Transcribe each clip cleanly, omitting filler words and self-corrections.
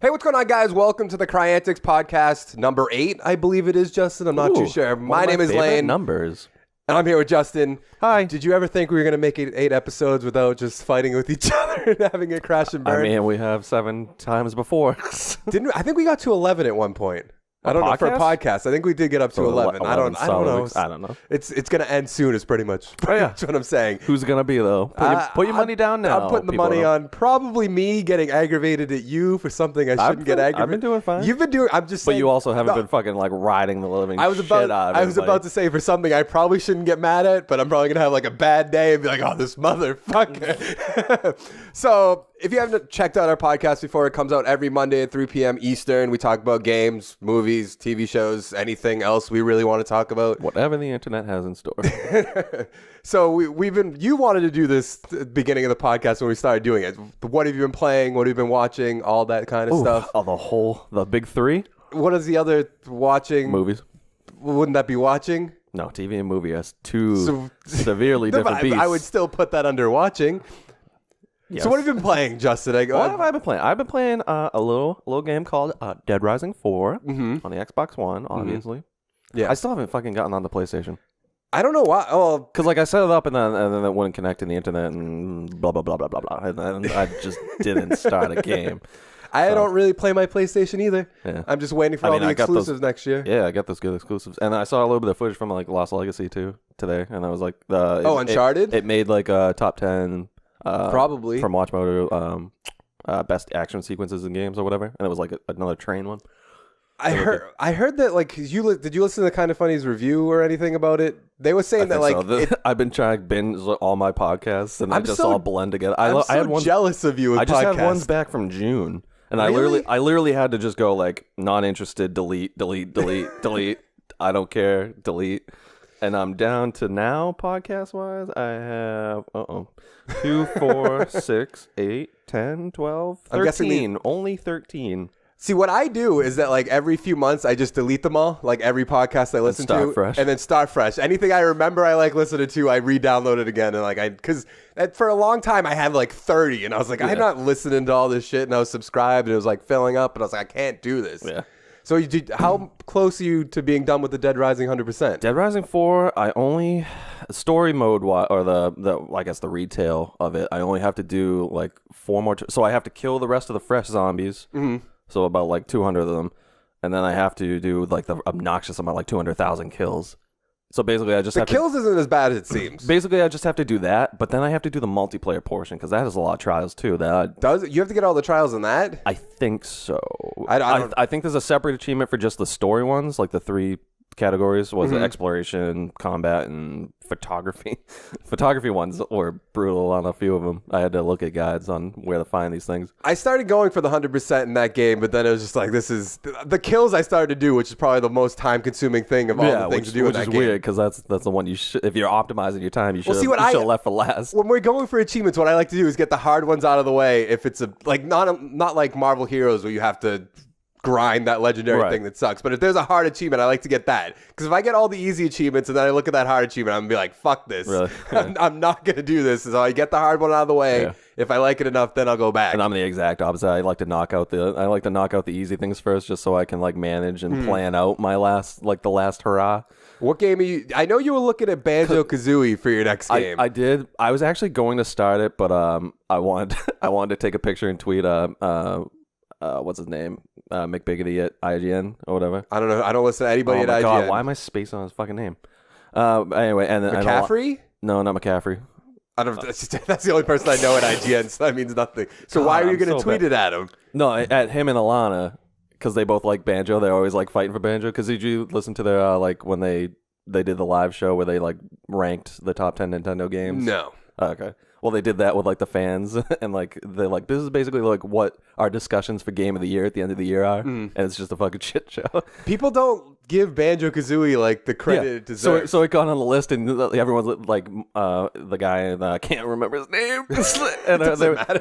Hey, what's going on, guys? Welcome to the Cryantics podcast, number 8, I believe it is, Justin. I'm not too sure. My name is Lane. Numbers. And I'm here with Justin. Hi. Did you ever think we were going to make it 8 episodes without just fighting with each other and having a crash and burn? I mean, we have 7 times before. Didn't we? I think we got to 11 at one point. I don't know, for a podcast. I think we did get up to 11. I don't know. I don't know. It's going to end soon is pretty much what I'm saying. Who's going to be, though? Put your money down now. I'm putting the money on probably me getting aggravated at you for something I shouldn't get aggravated. I've been doing fine. You've been doing, I'm just saying. But you also haven't been fucking like riding the living shit out of it. I was about to say for something I probably shouldn't get mad at, but I'm probably going to have like a bad day and be like, oh, this motherfucker. So if you haven't checked out our podcast before, it comes out every Monday at 3 p.m. Eastern. We talk about games, movies, TV shows, anything else we really want to talk about. Whatever the internet has in store. So you wanted to do this at the beginning of the podcast when we started doing it. What have you been playing? What have you been watching? All that kind of stuff. Oh, the big 3? What is the other watching? Movies. Wouldn't that be watching? No, TV and movie are two severely different beasts. I would still put that under watching. Yes. So what have you been playing, Justin? What have I been playing? I've been playing a little game called Dead Rising 4 on the Xbox One, obviously. Yeah. I still haven't fucking gotten on the PlayStation. I don't know why. Oh, because like I set it up and then it wouldn't connect to the internet and blah blah blah blah blah blah, and then I just didn't start a game. I don't really play my PlayStation either. Yeah. I'm just waiting for all the exclusives next year. Yeah, I got those good exclusives, and I saw a little bit of footage from like Lost Legacy too today, and I was like, Uncharted. It made like a top 10. Probably from Watch Mojo, best action sequences in games or whatever, and it was like another train one. I heard that like did you listen to Kind of Funny's review or anything about it? They were saying that like I've been trying to binge all my podcasts and they just all blend together. I had jealous of you. With I just podcasts. had ones back from June, and really? I literally had to just go like not interested, delete. I don't care, delete. And I'm down to now, podcast-wise, I have, 2, 4, 6, 8, 10, 12, 13. Only 13. See, what I do is that, like, every few months, I just delete them all. Like, every podcast I listen to. Fresh. And then start fresh. Anything I remember I, like, listening to, I re-download it again. And, like, because for a long time, I had, like, 30. And I was like, I'm not listening to all this shit. And I was subscribed. And it was, like, filling up. And I was like, I can't do this. Yeah. So how close are you to being done with the Dead Rising 100%? Dead Rising 4, I only story mode or the I guess the retail of it. I only have to do like 4 more. So I have to kill the rest of the fresh zombies. Mm-hmm. So about like 200 of them, and then I have to do like the obnoxious amount, like 200,000 kills. So basically, the kills isn't as bad as it seems. Basically, I just have to do that, but then I have to do the multiplayer portion because that has a lot of trials too. Does you have to get all the trials in that? I think so. I think there's a separate achievement for just the story ones, like the 3 categories was exploration, combat, and photography. Photography ones were brutal on a few of them. I had to look at guides on where to find these things. I started going for the 100% in that game, but then it was just like, this is the kills I started to do, which is probably the most time-consuming thing of all the things to do in that game. Which is weird because that's the one you should. If you're optimizing your time, you should have left for last. When we're going for achievements, what I like to do is get the hard ones out of the way. If it's not like Marvel Heroes where you have to grind that legendary thing that sucks. But if there's a hard achievement, I like to get that. Because if I get all the easy achievements and then I look at that hard achievement, I'm going to be like, fuck this. Really? I'm not going to do this. So I get the hard one out of the way. Yeah. If I like it enough, then I'll go back. And I'm the exact opposite. I like to knock out the easy things first just so I can like manage and plan out my the last hurrah. What game are you? I know you were looking at Banjo-Kazooie for your next game. I did. I was actually going to start it, but I wanted to take a picture and tweet what's his name? McBiggity at IGN or whatever. I don't know. I don't listen to anybody at IGN. God, why am I spacing on his fucking name? Anyway, and McCaffrey? No, not McCaffrey. I don't. That's the only person I know at IGN, so that means nothing. So why are you going to tweet it at him? No, at him and Alana, because they both like Banjo. They're always like fighting for Banjo. Because did you listen to their like when they did the live show where they like ranked the top 10 Nintendo games? No. Okay. Well, they did that with like the fans, and like they're like, this is basically like what our discussions for Game of the Year at the end of the year are, and it's just a fucking shit show. People don't give Banjo-Kazooie like the credit it deserves. So it got on the list, and everyone's like, the guy I can't remember his name, and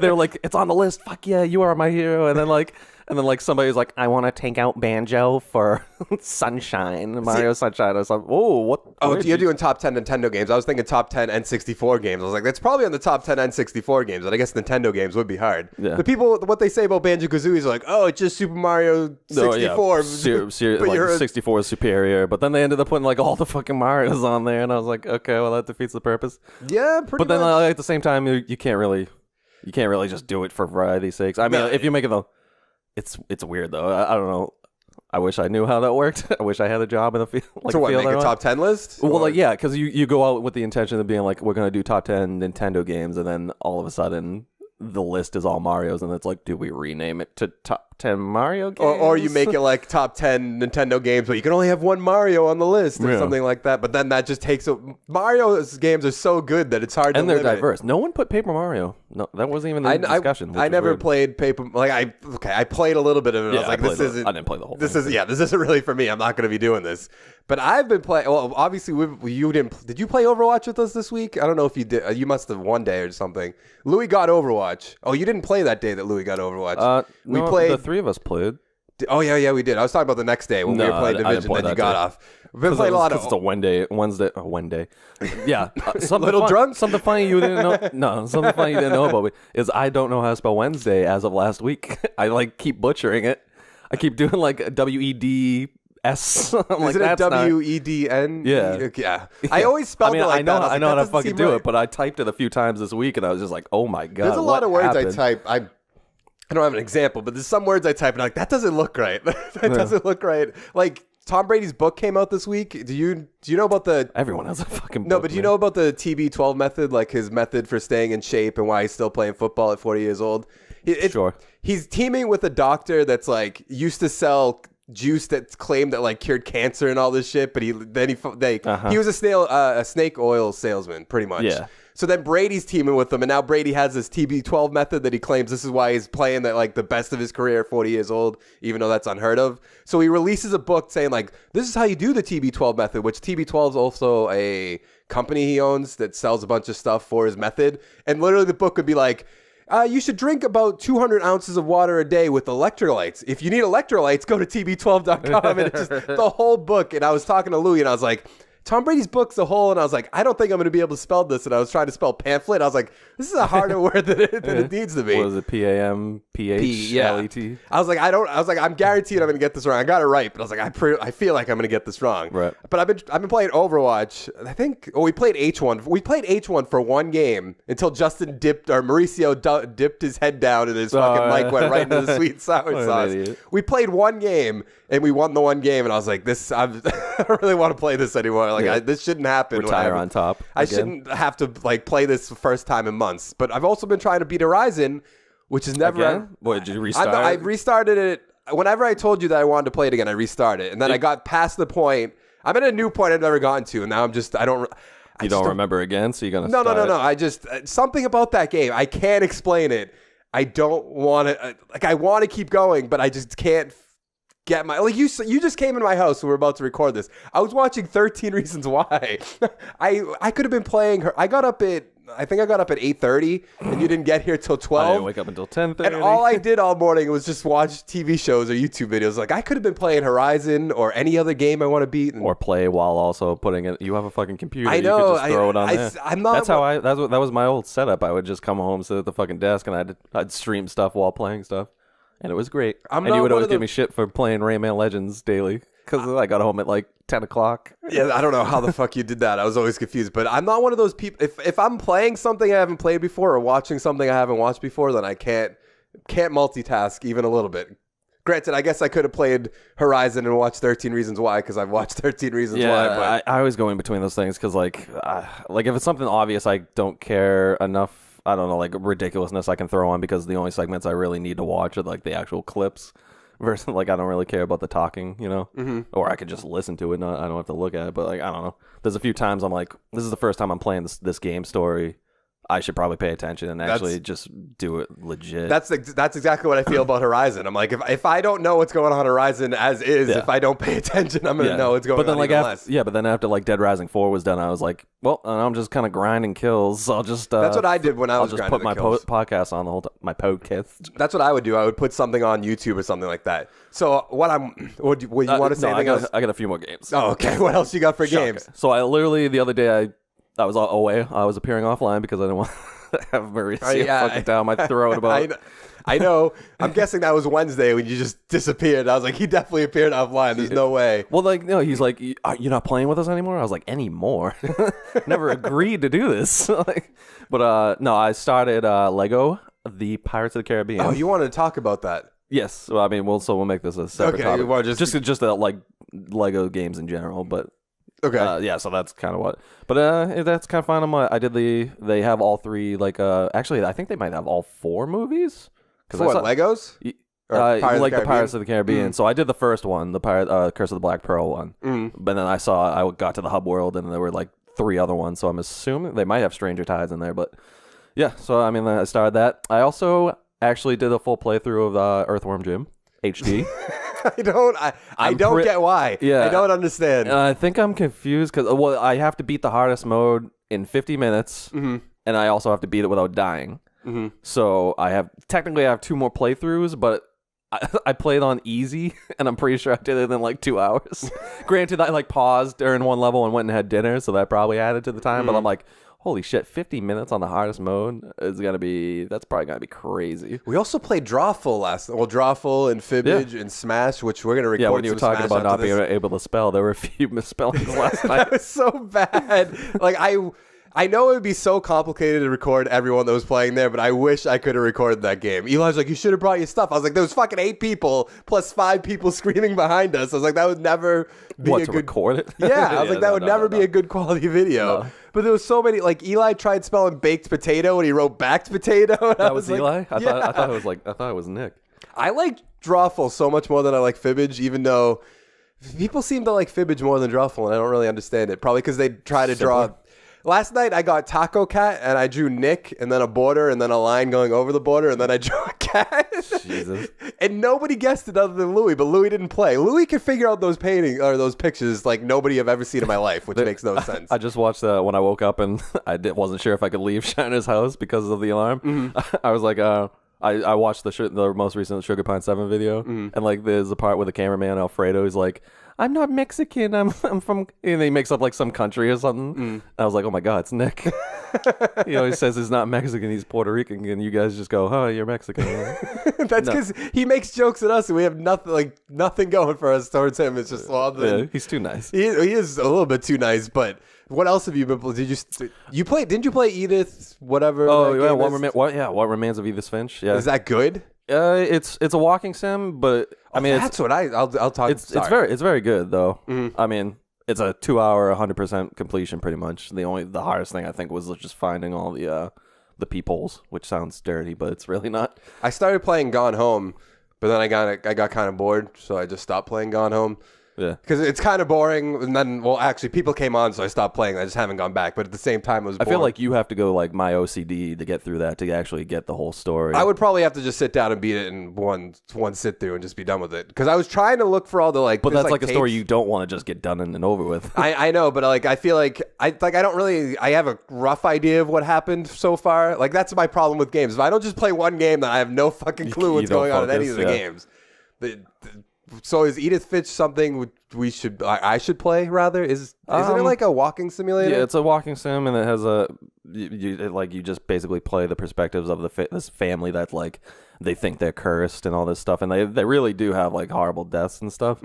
they were like, it's on the list. Fuck yeah, you are my hero. And then like And then like somebody's like, I want to take out Banjo for Sunshine, Mario Sunshine. I was like, oh, what? Oh, you're doing top 10 Nintendo games. I was thinking top 10 N64 games. I was like, that's probably on the top 10 N64 games, and I guess Nintendo games would be hard. Yeah. The people, what they say about Banjo-Kazooie is like, oh, it's just Super Mario 64. Like 64 is superior, but then they ended up putting like all the fucking Marios on there, and I was like, okay, well that defeats the purpose. Yeah, pretty But then much. at the same time, you can't really just do it for variety's sakes. I mean, if you make it though. It's weird though. I don't know. I wish I knew how that worked. I wish I had a job in the field. Like, so what, make a top 10 list? Well, like, yeah, because you go out with the intention of being like, we're going to do top 10 Nintendo games, and then all of a sudden the list is all Marios, and it's like, do we rename it to top 10 Mario games? Or you make it like top 10 Nintendo games, but you can only have one Mario on the list or something like that. But then that just takes Mario's games are so good that it's hard to limit. And they're diverse. No one put Paper Mario. No, that wasn't even the discussion. I never played Paper. Like I played a little bit of it. I was like, this isn't. I didn't play the whole thing. This isn't really for me. I'm not going to be doing this. But I've been playing. Well, obviously, you didn't. Did you play Overwatch with us this week? I don't know if you did. You must have one day or something. Louis got Overwatch. Oh, you didn't play that day that Louis got Overwatch. We played. The three of us played. Oh yeah, we did. I was talking about the next day when we were playing Division that you got off. We've been playing a lot of. It's a Wednesday. Yeah, drunk. Something funny you didn't know. No, something funny you didn't know about me is I don't know how to spell Wednesday as of last week. I like keep butchering it. I keep doing like WEDS. I'm like, is it WEDN? Yeah. I always spelled it like that. I know how to fucking do it, but I typed it a few times this week, and I was just like, oh my god. There's a lot of words I type. I don't have an example, but there's some words I type and I'm like, that doesn't look right. Doesn't look right. Like Tom Brady's book came out this week. Do you know about the? Everyone has a fucking book. No, but do you know about the TB12 method, like his method for staying in shape and why he's still playing football at 40 years old? Sure. He's teaming with a doctor that's like used to sell juice that claimed that like cured cancer and all this shit, but he was a snake oil salesman, pretty much. Yeah. So then Brady's teaming with him, and now Brady has this TB12 method that he claims this is why he's playing that like the best of his career at 40 years old, even though that's unheard of. So he releases a book saying like, this is how you do the TB12 method, which TB12 is also a company he owns that sells a bunch of stuff for his method. And literally the book would be like, you should drink about 200 ounces of water a day with electrolytes. If you need electrolytes, go to tb12.com. And it's just the whole book. And I was talking to Louis, and I was like, Tom Brady's book's a whole, and I was like, I don't think I'm going to be able to spell this. And I was trying to spell pamphlet. I was like, this is a harder word than it needs to be. What is it? PAMPHLET? I was like, I'm guaranteed I'm going to get this wrong. I got it right, but I was like, I feel like I'm going to get this wrong. Right. But I've been playing Overwatch. I think we played H1. We played H1 for one game until Mauricio dipped his head down and his fucking mic went right into the sweet sour sauce. We played one game and we won the one game, and I was like, I don't really want to play this anymore. Like this shouldn't happen. Retire on top. I shouldn't have to like play this for first time in months. But I've also been trying to beat Horizon, which is never. Again? What, did you restart? I restarted it. Whenever I told you that I wanted to play it again, I restarted it, and then I got past the point. I'm at a new point I've never gotten to, and now I don't. You don't remember again, so you're gonna. No. I just something about that game. I can't explain it. I don't want to. I want to keep going, but I just can't. Get my you just came in my house when we were about to record this. I was watching 13 Reasons Why. I could have been playing her. I got up at 8:30 and you didn't get here till 12. I didn't wake up until 10:30. And all I did all morning was just watch TV shows or YouTube videos. Like I could have been playing Horizon or any other game I want to beat, or play while also putting it. You have a fucking computer. I know. You could just throw it on there. I'm not. That was my old setup. I would just come home, sit at the fucking desk, and I'd stream stuff while playing stuff. And it was great. And you would always give me shit for playing Rayman Legends daily because I got home at like 10 o'clock. Yeah, I don't know how the fuck you did that. I was always confused. But I'm not one of those people. If I'm playing something I haven't played before or watching something I haven't watched before, then I can't multitask even a little bit. Granted, I guess I could have played Horizon and watched 13 Reasons Why because I've watched 13 Reasons Why. But I always go in between those things because like if it's something obvious I don't care enough. I don't know, like ridiculousness I can throw on because the only segments I really need to watch are like the actual clips versus like I don't really care about the talking, you know? Mm-hmm. Or I could just listen to it. I don't have to look at it. But like, I don't know. There's a few times I'm like, this is the first time I'm playing this game story I should probably pay attention and actually just do it legit. That's exactly what I feel about Horizon. I'm like, if I don't know what's going on Horizon as is, if I don't pay attention, I'm gonna know what's going on. Less. But then after like Dead Rising 4 was done, I was like, well, I'm just kind of grinding kills. So I'll just that's what I did when I was grinding. I'll just put my podcast on the whole time. My podcast. That's what I would do. I would put something on YouTube or something like that. So what would you want to say? I got a few more games. Oh, okay. What else you got for games? So I literally the other day I was away. I was appearing offline because I didn't want to have Mauricio fucking down my throat about. I know. I'm guessing that was Wednesday when you just disappeared. I was like, he definitely appeared offline. There's no way. Well, like, no, he's like, you're not playing with us anymore? I was like, anymore? Never agreed to do this. No, I started Lego, the Pirates of the Caribbean. Oh, you wanted to talk about that? Yes. Well, I mean, we'll make this a separate topic. Well, just like Lego games in general, but. Okay. Yeah, so that's kind of what. But that's kind of fun. They have all three, like, actually, I think they might have all 4 movies. For what, Legos? Like the Pirates of the Caribbean. So I did the first one, the Curse of the Black Pearl one. But then I got to the hub world, and there were like 3 other ones. So I'm assuming they might have Stranger Tides in there. But yeah, so I mean, I started that. I also actually did a full playthrough of Earthworm Jim HD. I don't get why. Yeah, I don't understand. I think I'm confused because I have to beat the hardest mode in 50 minutes, and I also have to beat it without dying. So I have 2 more playthroughs, but I played on easy, and I'm pretty sure I did it in like 2 hours. Granted, I like paused during one level and went and had dinner, so that probably added to the time. But I'm like, holy shit, 50 minutes on the hardest mode that's probably gonna be crazy. We also played Drawful Drawful and Fibbage and Smash, which we're gonna record. Yeah, when you were talking about not being able to spell, there were a few misspellings last night. That was so bad. Like I know it would be so complicated to record everyone that was playing there, but I wish I could have recorded that game. Eli's like, you should have brought your stuff. I was like, there was fucking 8 people plus 5 people screaming behind us. I was like, that would never be a good record it. Yeah, I was like, that would never be a good quality video. No. But there was so many, like Eli tried spelling baked potato and he wrote backed potato. That was Eli? I thought it was Nick. I like Drawful so much more than I like Fibbage, even though people seem to like Fibbage more than Drawful, and I don't really understand it. Probably because they try to draw. Last night I got Taco Cat and I drew Nick and then a border and then a line going over the border and then I drew a cat. Jesus. And nobody guessed it other than Louis, but Louis didn't play. Louis could figure out those paintings or those pictures like nobody I've ever seen in my life, which makes no sense. I just watched when I woke up and wasn't sure if I could leave Shiner's house because of the alarm. I was like, I watched the most recent Sugar Pine 7 video, and like there's a part where the cameraman Alfredo is like, I'm not Mexican, I'm from, and he makes up like some country or something. I was like, oh my god, it's Nick. He always says he's not Mexican, he's Puerto Rican, and you guys just go, oh, you're Mexican. That's because he makes jokes at us and we have nothing going for us towards him. It's just he's too nice. He is a little bit too nice. But what else have you been playing? Didn't you play Edith whatever? Oh yeah, what remains of Edith Finch? Yeah, is that good? It's a walking sim, but I mean I'll talk. It's very good though. I mean, it's a 2-hour 100% completion pretty much. The hardest thing I think was just finding all the peepholes, which sounds dirty, but it's really not. I started playing Gone Home, but then I got kind of bored, so I just stopped playing Gone Home. Yeah, because it's kind of boring. And then, actually, people came on, so I stopped playing. I just haven't gone back. But at the same time, it was boring. I feel like you have to go like my OCD to get through that to actually get the whole story. I would probably have to just sit down and beat it in one sit through and just be done with it. Because I was trying to look for all the like. But that's like a story you don't want to just get done and over with. I know, but like I feel like I don't really. I have a rough idea of what happened so far. Like that's my problem with games. If I don't just play one game, then I have no fucking clue what's going on in any of the games. So is Edith Finch something I should play rather? Isn't it like a walking simulator? Yeah, it's a walking sim, and it has you just basically play the perspectives of this family that like they think they're cursed and all this stuff, and they really do have like horrible deaths and stuff.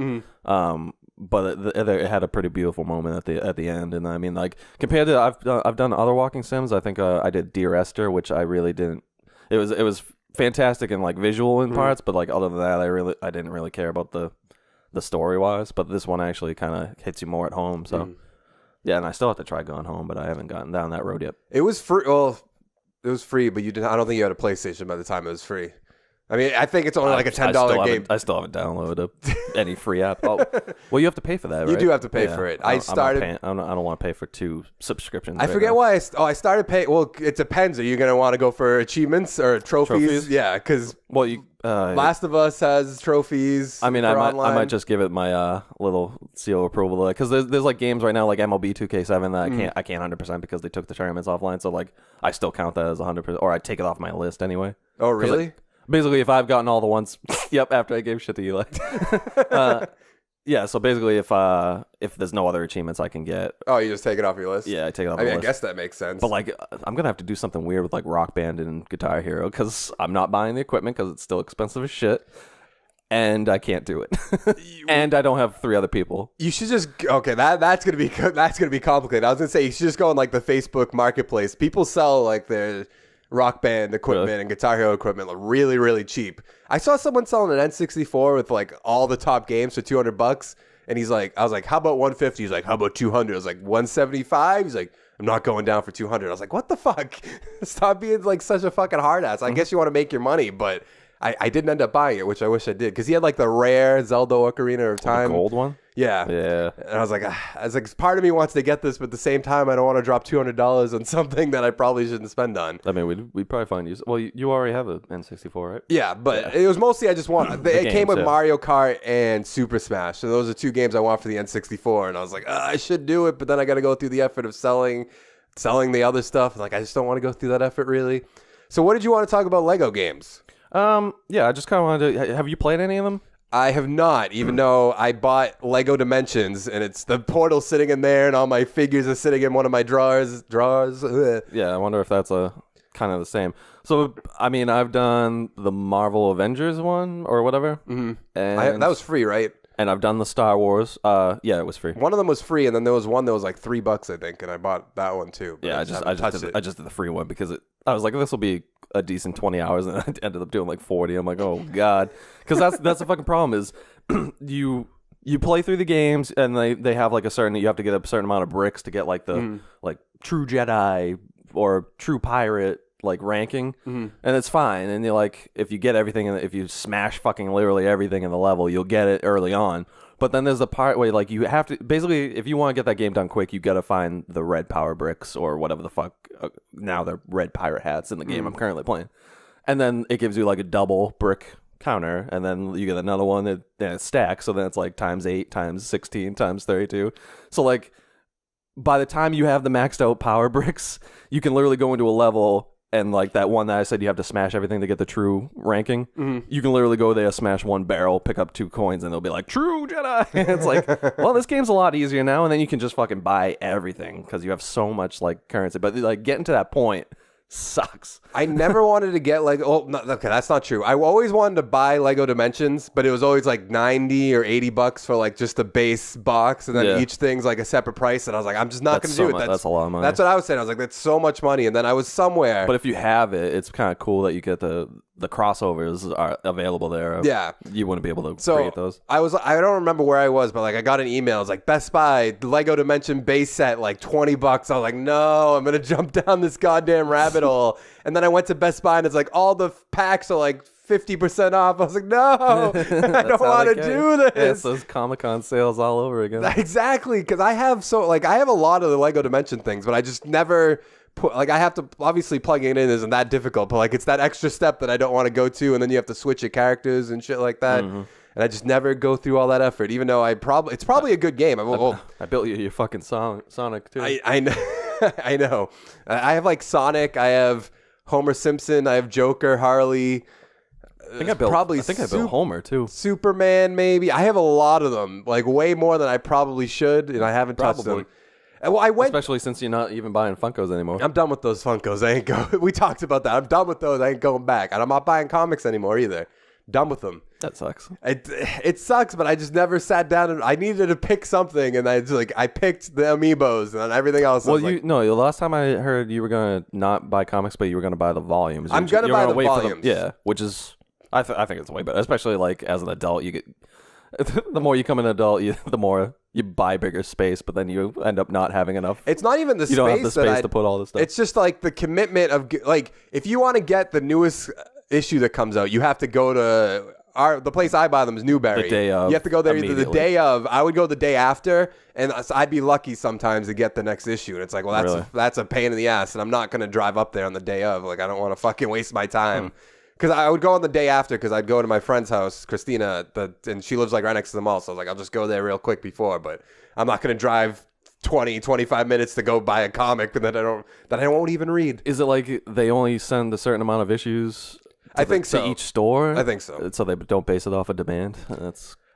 But it had a pretty beautiful moment at the end, and I mean like compared to I've done other walking sims. I think I did Dear Esther, which I really didn't. It was fantastic and like visual in parts, but like other than that, I didn't really care about the story wise. But this one actually kind of hits you more at home. So yeah, and I still have to try Gone Home, but I haven't gotten down that road yet. It was free. Well, it was free, but you didn't. I don't think you had a PlayStation by the time it was free. I mean, I think it's only like a $10 game. I still haven't downloaded any free app. Oh, well, you have to pay for that, right? You do have to pay for it. I don't want to pay for 2 subscriptions. I forget why. I started paying. Well, it depends. Are you going to want to go for achievements or trophies? Yeah, because Last of Us has trophies. I mean, I might just give it my little seal of approval because there's like games right now like MLB 2K7 that I can't 100% because they took the tournaments offline. So like I still count that as 100%, or I take it off my list anyway. Oh, really? Basically, if I've gotten all the ones, yep, after I gave shit to Eli. Yeah, so basically, if there's no other achievements I can get. Oh, you just take it off your list? Yeah, I take it off my list. I guess that makes sense. But like, I'm going to have to do something weird with like Rock Band and Guitar Hero because I'm not buying the equipment because it's still expensive as shit. And I can't do it. And I don't have 3 other people. You should just that's gonna be complicated. I was gonna say you should just go on like the Facebook Marketplace. People sell like their Rock Band equipment and Guitar Hero equipment really, really cheap. I saw someone selling an N64 with like all the top games for $200, and I was like, how about 150? He's like, how about 200? I was like, 175? He's like, I'm not going down for 200. I was like, what the fuck? Stop being like such a fucking hard ass. I guess you want to make your money, but I didn't end up buying it, which I wish I did, because he had like the rare Zelda Ocarina of Time. The gold one? Yeah. And I was like, part of me wants to get this, but at the same time, I don't want to drop $200 on something that I probably shouldn't spend on. I mean, we'd probably find use. Well, you already have an N64, right? Yeah, but it was mostly I just want. It came with Mario Kart and Super Smash, so those are 2 games I want for the N64, and I was like, I should do it, but then I got to go through the effort of selling the other stuff. Like, I just don't want to go through that effort really. So, what did you want to talk about Lego games? Yeah, I just kind of wanted to. Have you played any of them? I have not, even though I bought Lego Dimensions, and it's the portal sitting in there, and all my figures are sitting in one of my drawers. Yeah, I wonder if that's kind of the same. So, I mean, I've done the Marvel Avengers one or whatever. Mm-hmm. And that was free, right? And I've done the Star Wars. Yeah, it was free. One of them was free, and then there was one that was like $3, I think, and I bought that one too. Yeah, I just did the free one because I was like, this will be a decent 20 hours, and I ended up doing like 40. I'm like, oh god, because that's the fucking problem is you play through the games, and they have like you have to get a certain amount of bricks to get like the like true Jedi or true pirate like ranking, and it's fine. And you're like, if you get everything, and if you smash fucking literally everything in the level, you'll get it early on. But then there's the part where like you have to basically, if you want to get that game done quick, you got to find the red power bricks or whatever the fuck. Now they're red pirate hats in the game I'm currently playing, and then it gives you like a double brick counter, and then you get another one that it stacks. So then it's like times 8, times 16, times 32. So like by the time you have the maxed out power bricks, you can literally go into a level. And like that one that I said you have to smash everything to get the true ranking, you can literally go there, smash 1 barrel, pick up 2 coins, and they'll be like, true Jedi. And it's like, well, this game's a lot easier now, and then you can just fucking buy everything because you have so much like currency. But like getting to that point sucks. I never wanted to get like, okay, that's not true. I always wanted to buy Lego Dimensions, but it was always like $90 or $80 for like just the base box, and then each thing's like a separate price. And I was like, I'm just not going to do it. That's a lot of money. That's what I was saying. I was like, that's so much money. And then I was somewhere. But if you have it, it's kind of cool that you get the crossovers are available there. Yeah, you wouldn't be able to create those. I don't remember where I was, but like I got an email. It was like Best Buy Lego Dimension base set like $20. I was like, no, I'm gonna jump down this goddamn rabbit hole. And then I went to Best Buy, and it's like all the packs are like 50% off. I was like, no, I don't want to do this. Yeah, it's those Comic-Con sales all over again. Exactly, because I have a lot of the Lego Dimension things, but I just never. Like I have to obviously plugging it in isn't that difficult, but like it's that extra step that I don't want to go to, and then you have to switch your characters and shit like that. And I just never go through all that effort, even though it's probably a good game. I built you your fucking Sonic too. I know, I know. I have like Sonic. I have Homer Simpson. I have Joker, Harley. I think I built Homer too. Superman, maybe. I have a lot of them, like way more than I probably should, and I haven't touched them. Well, especially since you're not even buying Funkos anymore. I'm done with those Funkos. We talked about that. I'm done with those. I ain't going back. And I'm not buying comics anymore either. Done with them. That sucks. It sucks, but I just never sat down and I needed to pick something, and I picked the amiibos and everything else. Well, the last time I heard you were gonna not buy comics, but you were gonna buy the volumes. I'm gonna buy the volumes. Which is I think it's way better, especially like as an adult. You get the more you become an adult, the more you buy bigger space, but then you end up not having enough. It's not even the space. You don't have the space to put all this stuff. It's just like the commitment of like if you want to get the newest issue that comes out, you have to go to the place I buy them is Newberry. The day of. You have to go there either the day of. I would go the day after, and I'd be lucky sometimes to get the next issue. And it's like, well, that's a pain in the ass, and I'm not going to drive up there on the day of. Like, I don't want to fucking waste my time. Because I would go on the day after, because I'd go to my friend's house, Christina, and she lives like right next to the mall. So I was like, I'll just go there real quick before, but I'm not going to drive 25 minutes to go buy a comic that I won't even read. Is it like they only send a certain amount of issues? I think so. To each store? I think so. So they don't base it off of demand?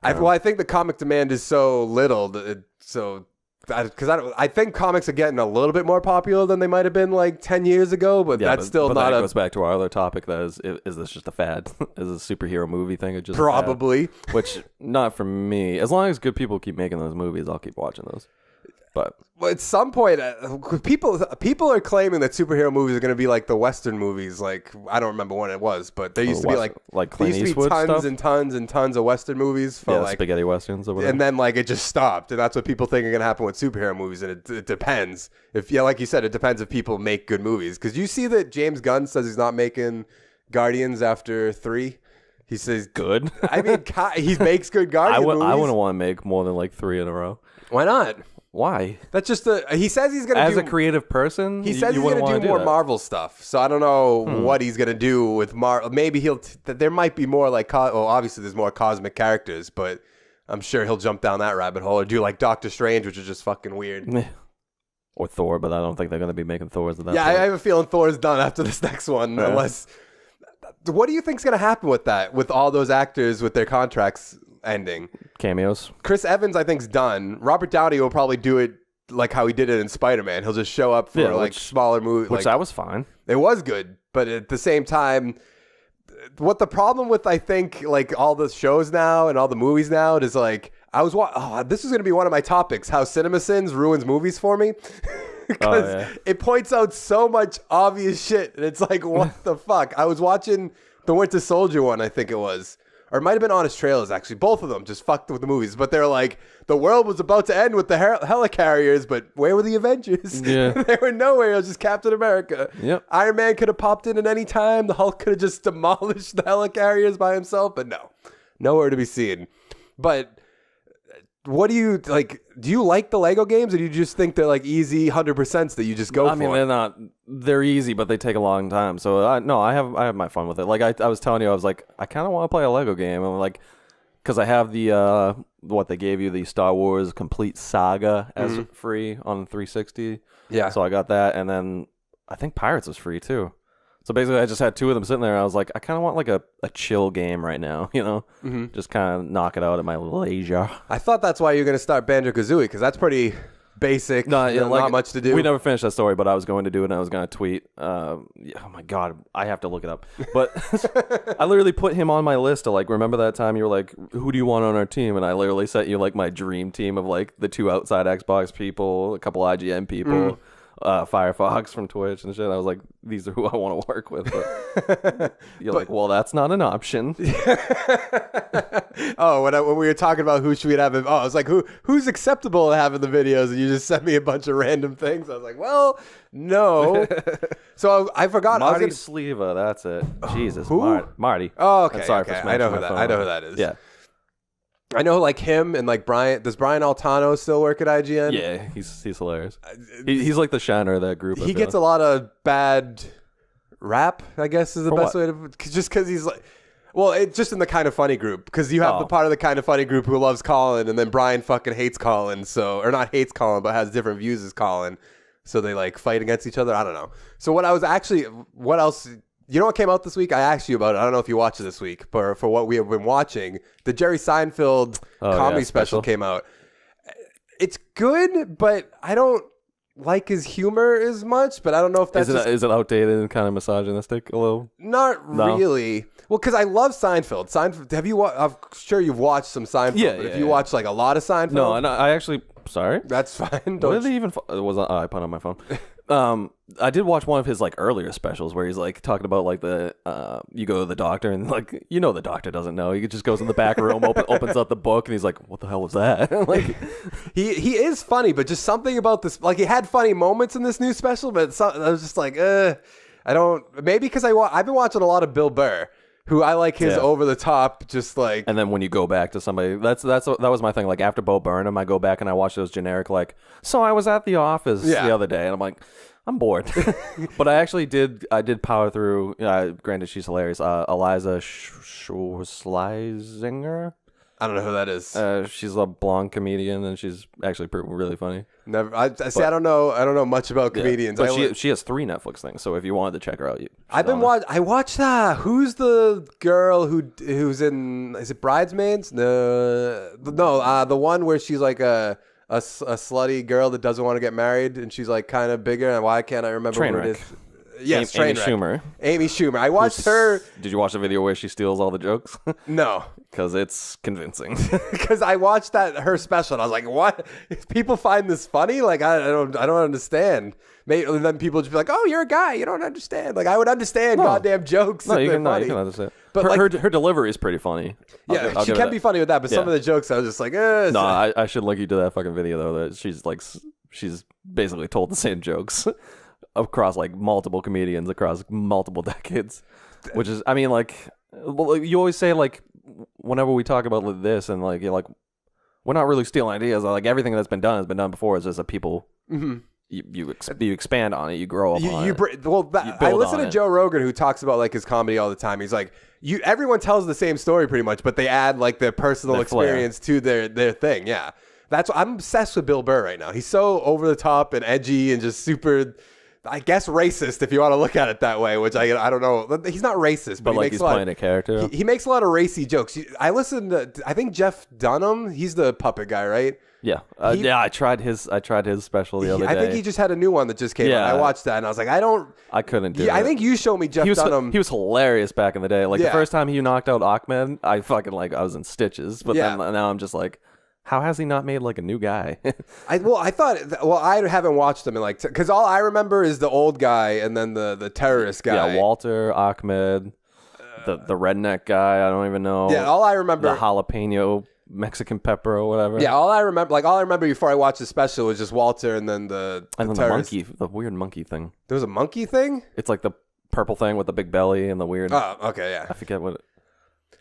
I think the comic demand is so little, because I think comics are getting a little bit more popular than they might have been like 10 years ago, but that's still not that goes back to our other topic, that is this just a fad? Is this a superhero movie thing? Or just probably. Which, not for me. As long as good people keep making those movies, I'll keep watching those. But at some point, people are claiming that superhero movies are going to be like the Western movies. Like, I don't remember when it was, but there used to be like Clint Eastwood tons stuff? and tons and tons of Western movies for like spaghetti westerns or whatever. And then like it just stopped, and that's what people think are going to happen with superhero movies. And it depends. Like you said, it depends if people make good movies. Because you see that James Gunn says he's not making Guardians after 3. He says good. I mean, he makes good Guardian movies. I wouldn't want to make more than like 3 in a row. Why not? Why? That's just he says he's going to do... As a creative person, he says he's going to do more Marvel stuff. So I don't know what he's going to do with Marvel. Maybe there might be more like... obviously there's more cosmic characters, but I'm sure he'll jump down that rabbit hole or do like Doctor Strange, which is just fucking weird. Or Thor, but I don't think they're going to be making Thors at that point. I have a feeling Thor's done after this next one, unless... What do you think's going to happen with that, with all those actors with their contracts ending? Cameos. Chris Evans, I think, is done. Robert Downey will probably do it like how he did it in Spider-Man. He'll just show up for smaller movies. Which that was fine. It was good, but at the same time, what the problem with, I think, like all the shows now and all the movies now is like, this is going to be one of my topics, how CinemaSins ruins movies for me. Because it points out so much obvious shit. And it's like, what the fuck? I was watching the Winter Soldier one, I think it was. Or it might have been Honest Trailers, actually. Both of them just fucked with the movies. But they're like, the world was about to end with the helicarriers, but where were the Avengers? Yeah. They were nowhere. It was just Captain America. Yep. Iron Man could have popped in at any time. The Hulk could have just demolished the helicarriers by himself. But no. Nowhere to be seen. But... what do you like? Do you like the Lego games, or do you just think they're like easy 100% that you just go for? I mean, they're easy, but they take a long time. So I have my fun with it. Like I was telling you, I was like, I kind of want to play a Lego game. I'm like, because I have the what they gave you, the Star Wars Complete Saga as free on 360. Yeah. So I got that, and then I think Pirates was free too. So basically, I just had 2 of them sitting there, and I was like, I kind of want like a chill game right now, you know? Just kind of knock it out at my leisure. I thought that's why you're going to start Banjo-Kazooie, because that's pretty basic, not much to do. We never finished that story, but I was going to do it, and I was going to tweet. Oh my God, I have to look it up. But I literally put him on my list to like, remember that time you were like, who do you want on our team? And I literally sent you like my dream team of like the 2 outside Xbox people, a couple IGN people. Firefox from Twitch and shit. I was like, these are who I want to work with. But you're like, well, that's not an option. When we were talking about who should we have, I was like, who's acceptable to have in the videos? And you just sent me a bunch of random things. I was like, well, no. So I forgot. Marty Sleva, that's it. Jesus, who? Marty. Oh, okay. I'm sorry for I know who that. I know who that is. Yeah. I know like him and like Brian. Does Brian Altano still work at IGN? Yeah, he's hilarious. He's like the shiner of that group. He gets a lot of bad rap, I guess is the best way to... Just because he's like... Well, it's just in the Kind of Funny group, because you have the part of the Kind of Funny group who loves Colin, and then Brian fucking hates Colin, or not hates Colin, but has different views as Colin. So they like fight against each other. I don't know. So what else... You know what came out this week? I asked you about it. I don't know if you watched it this week, but for what we have been watching, the Jerry Seinfeld comedy special came out. It's good, but I don't like his humor as much. But I don't know if that's is it outdated and kind of misogynistic a little? Not really. Well, because I love Seinfeld. Seinfeld. I'm sure you've watched some Seinfeld. Yeah, but if you watch like a lot of Seinfeld, no, I actually. Sorry, that's fine. What did they even? It was I put on my phone. I did watch one of his like earlier specials where he's like talking about like the you go to the doctor and like the doctor doesn't know. He just goes in the back room, opens up the book, and he's like, "What the hell was that?" Like he is funny, but just something about this, like he had funny moments in this new special, but I was just like, I don't. Maybe because I've been watching a lot of Bill Burr, who I like his over the top, just like. And then when you go back to somebody, that was my thing. Like after Bo Burnham, I go back and I watch those generic like. So I was at the office the other day, and I'm like, I'm bored. But I actually did power through. Granted, she's hilarious. Eliza Schlesinger. I don't know who that is. She's a blonde comedian, and she's actually really funny. Never. I see. I don't know much about comedians. But she has 3 Netflix things. So if you wanted to check her out, I watched that. Who's the girl who's in? Is it Bridesmaids? No. The one where she's like a slutty girl that doesn't want to get married, and she's like kind of bigger. And why can't I remember what it is? Yes, Amy Schumer. Amy Schumer. I watched her. Did you watch the video where she steals all the jokes? No. Because it's convincing. Because I watched her special and I was like, "What? People find this funny? Like I don't understand." Maybe and then people just be like, "Oh, you're a guy. You don't understand." Like I would understand goddamn jokes. No, you can understand. But her delivery is pretty funny. Yeah, she can be funny with that. But some of the jokes, I was just like, No, I should link you to that fucking video though. That she's basically told the same jokes across like multiple comedians across multiple decades, which is, I mean, like, you always say like whenever we talk about this and like you're like, we're not really stealing ideas. Like everything that's been done has been done before. It's just that people you expand on it, you grow up on it. I listen to Joe Rogan who talks about like his comedy all the time. He's like, everyone tells the same story pretty much, but they add like their personal experience to their thing. Yeah, I'm obsessed with Bill Burr right now. He's so over the top and edgy and just super. I guess racist if you want to look at it that way, which I don't know. He's not racist, but like he's playing a character. He makes a lot of racy jokes. I listened to, I think Jeff Dunham, he's the puppet guy, right? Yeah. I tried his special the other day. I think he just had a new one that just came out. I watched that and I was like, I couldn't do it. I think you showed me Jeff Dunham. He was hilarious back in the day. Like the first time he knocked out Ahmed, I was in stitches. But then now I'm just like, how has he not made like a new guy? I haven't watched him in like, because all I remember is the old guy and then the terrorist guy. Yeah, Walter, Ahmed, the redneck guy. I don't even know. Yeah, all I remember. The jalapeno Mexican pepper or whatever. Yeah, all I remember before I watched the special was just Walter and then the monkey, the weird monkey thing. There was a monkey thing? It's like the purple thing with the big belly and the weird. Oh, okay, yeah. I forget what.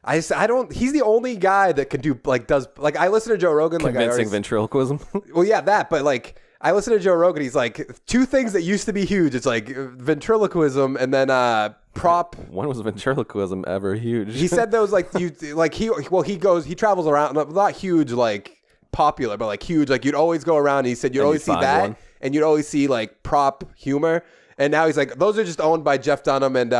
I don't. He's the only guy that can do I listen to Joe Rogan. Convincing ventriloquism. Well, yeah, that. But like I listen to Joe Rogan. He's like 2 things that used to be huge. It's like ventriloquism and then prop. When was ventriloquism ever huge? He said there was like he travels around, not huge like popular, but like huge. Like you'd always go around. And he said you'd always see that, and you'd always see like prop humor. And now he's like, those are just owned by Jeff Dunham and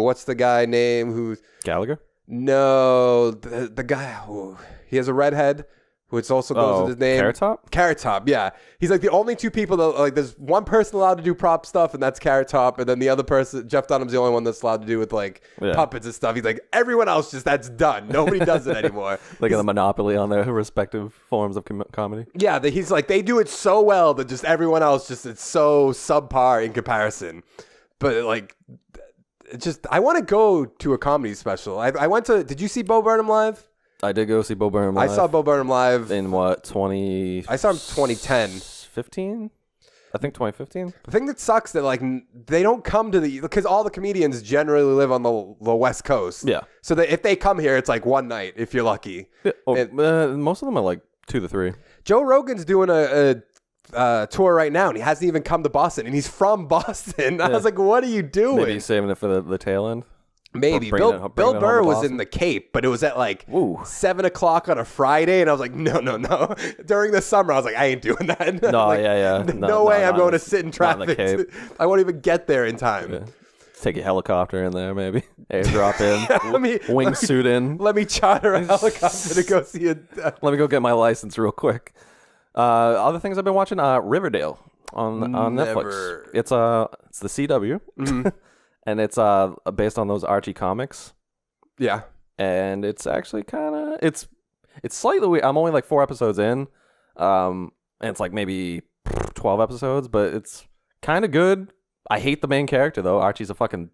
what's the guy name who's Gallagher? No, the guy. He has a redhead, which also goes with his name. Carrot Top? Carrot Top, yeah. He's like the only 2 people that like. There's one person allowed to do prop stuff, and that's Carrot Top. And then the other person, Jeff Dunham's the only one that's allowed to do with like puppets and stuff. He's like everyone else that's done. Nobody does it anymore. Like a monopoly on their respective forms of comedy. Yeah, he's like they do it so well that just everyone else it's so subpar in comparison. But like. I want to go to a comedy special. I went to. Did you see Bo Burnham live? I did go see Bo Burnham live. I saw Bo Burnham live in what 20? I saw him 2010, 15. I think 2015. The thing that sucks that like they don't come to because all the comedians generally live on the West Coast. Yeah. So that if they come here, it's like one night if you're lucky. Yeah, most of them are like 2 to 3. Joe Rogan's doing a tour right now and he hasn't even come to Boston and he's from Boston. I was like, what are you doing? Maybe he's saving it for the tail end. Maybe Bill Burr was in the Cape, but it was at like 7 o'clock on a Friday, and I was like, no. During the summer, I was like, I ain't doing that. No, like, no way, I'm going to sit in traffic. I won't even get there in time. Yeah. Take a helicopter in there, maybe airdrop in, wingsuit in. Let me charter a helicopter to go see it. Let me go get my license real quick. Other things I've been watching, Riverdale on Netflix. It's the CW. Mm-hmm. And it's based on those Archie comics. Yeah. And it's actually kind of it's slightly weird. I'm only like 4 episodes in. And it's like maybe 12 episodes, but it's kind of good. I hate the main character though. Archie's a fucking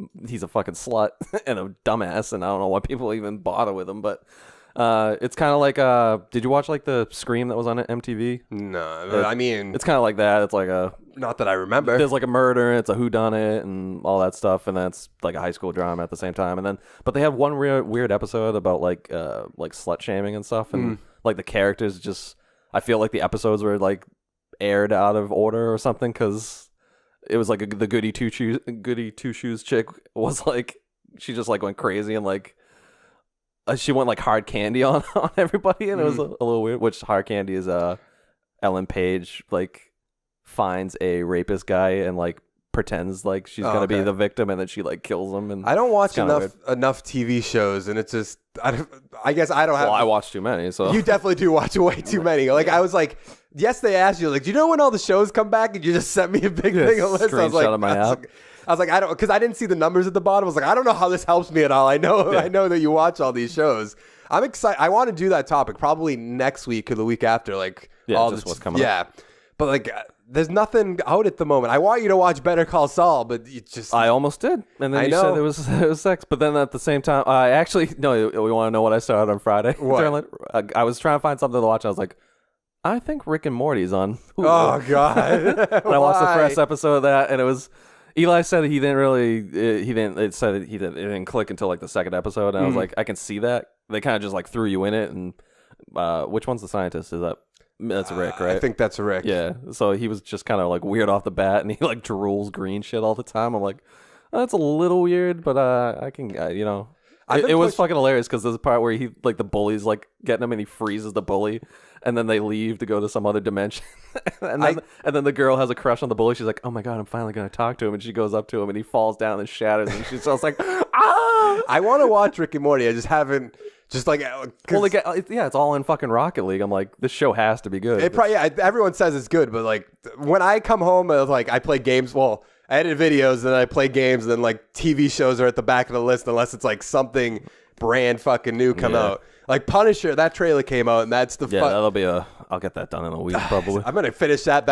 slut and a dumbass, and I don't know why people even bother with him, but It's kind of like did you watch like the Scream that was on MTV? No, I mean, it's kind of like that. It's like a not that I remember. There's like a murder, and it's a whodunit, and all that stuff, and that's like a high school drama at the same time. And then, but they have one weird episode about like slut shaming and stuff, and like the characters just. I feel like the episodes were like aired out of order or something because it was like the goody two shoes chick was like she just like went crazy and like she went like hard candy on everybody, and it was a little weird. Which hard candy is Ellen Page like finds a rapist guy and like pretends like she's gonna be the victim, and then she like kills him. And I don't watch enough TV shows, and it's just I guess I don't have. Well, I watch too many, so you definitely do watch way too many. Like I was like, yes, they asked you like, do you know when all the shows come back? And you just sent me a big thing of list. I was like, I was like, I don't, because I didn't see the numbers at the bottom. I was like, I don't know how this helps me at all. I know that you watch all these shows. I'm excited. I want to do that topic probably next week or the week after. Like all this what's coming. Yeah, but like. There's nothing out at the moment. I want you to watch Better Call Saul, but you just... I almost did. And then you said it was sex. But then at the same time, I actually... No, we want to know what I started on Friday? What? I was trying to find something to watch. I was like, I think Rick and Morty's on Hulu. Oh, God. And I watched the first episode of that, and it was... Eli said he didn't really... It didn't click until like the second episode. And I was like, I can see that. They kind of just like threw you in it. And which one's the scientist? Is that... That's Rick, right? I think that's Rick. Yeah. So he was just kind of like weird off the bat, and he like drools green shit all the time. I'm like, oh, that's a little weird, but I can, you know. It was fucking hilarious because there's a part where he like the bully's like getting him, and he freezes the bully, and then they leave to go to some other dimension, and then the girl has a crush on the bully. She's like, oh my God, I'm finally gonna talk to him, and she goes up to him, and he falls down and shatters, and she's just like, ah. I want to watch Rick and Morty. I just haven't. Just like, well, it's all in fucking Rocket League. I'm like, this show has to be good. Everyone says it's good, but like when I come home, like I play games. Well, I edit videos and I play games, and then like TV shows are at the back of the list unless it's like something brand fucking new come out. Like Punisher, that trailer came out, and that's the that'll be I'll get that done in a week probably. I'm gonna finish that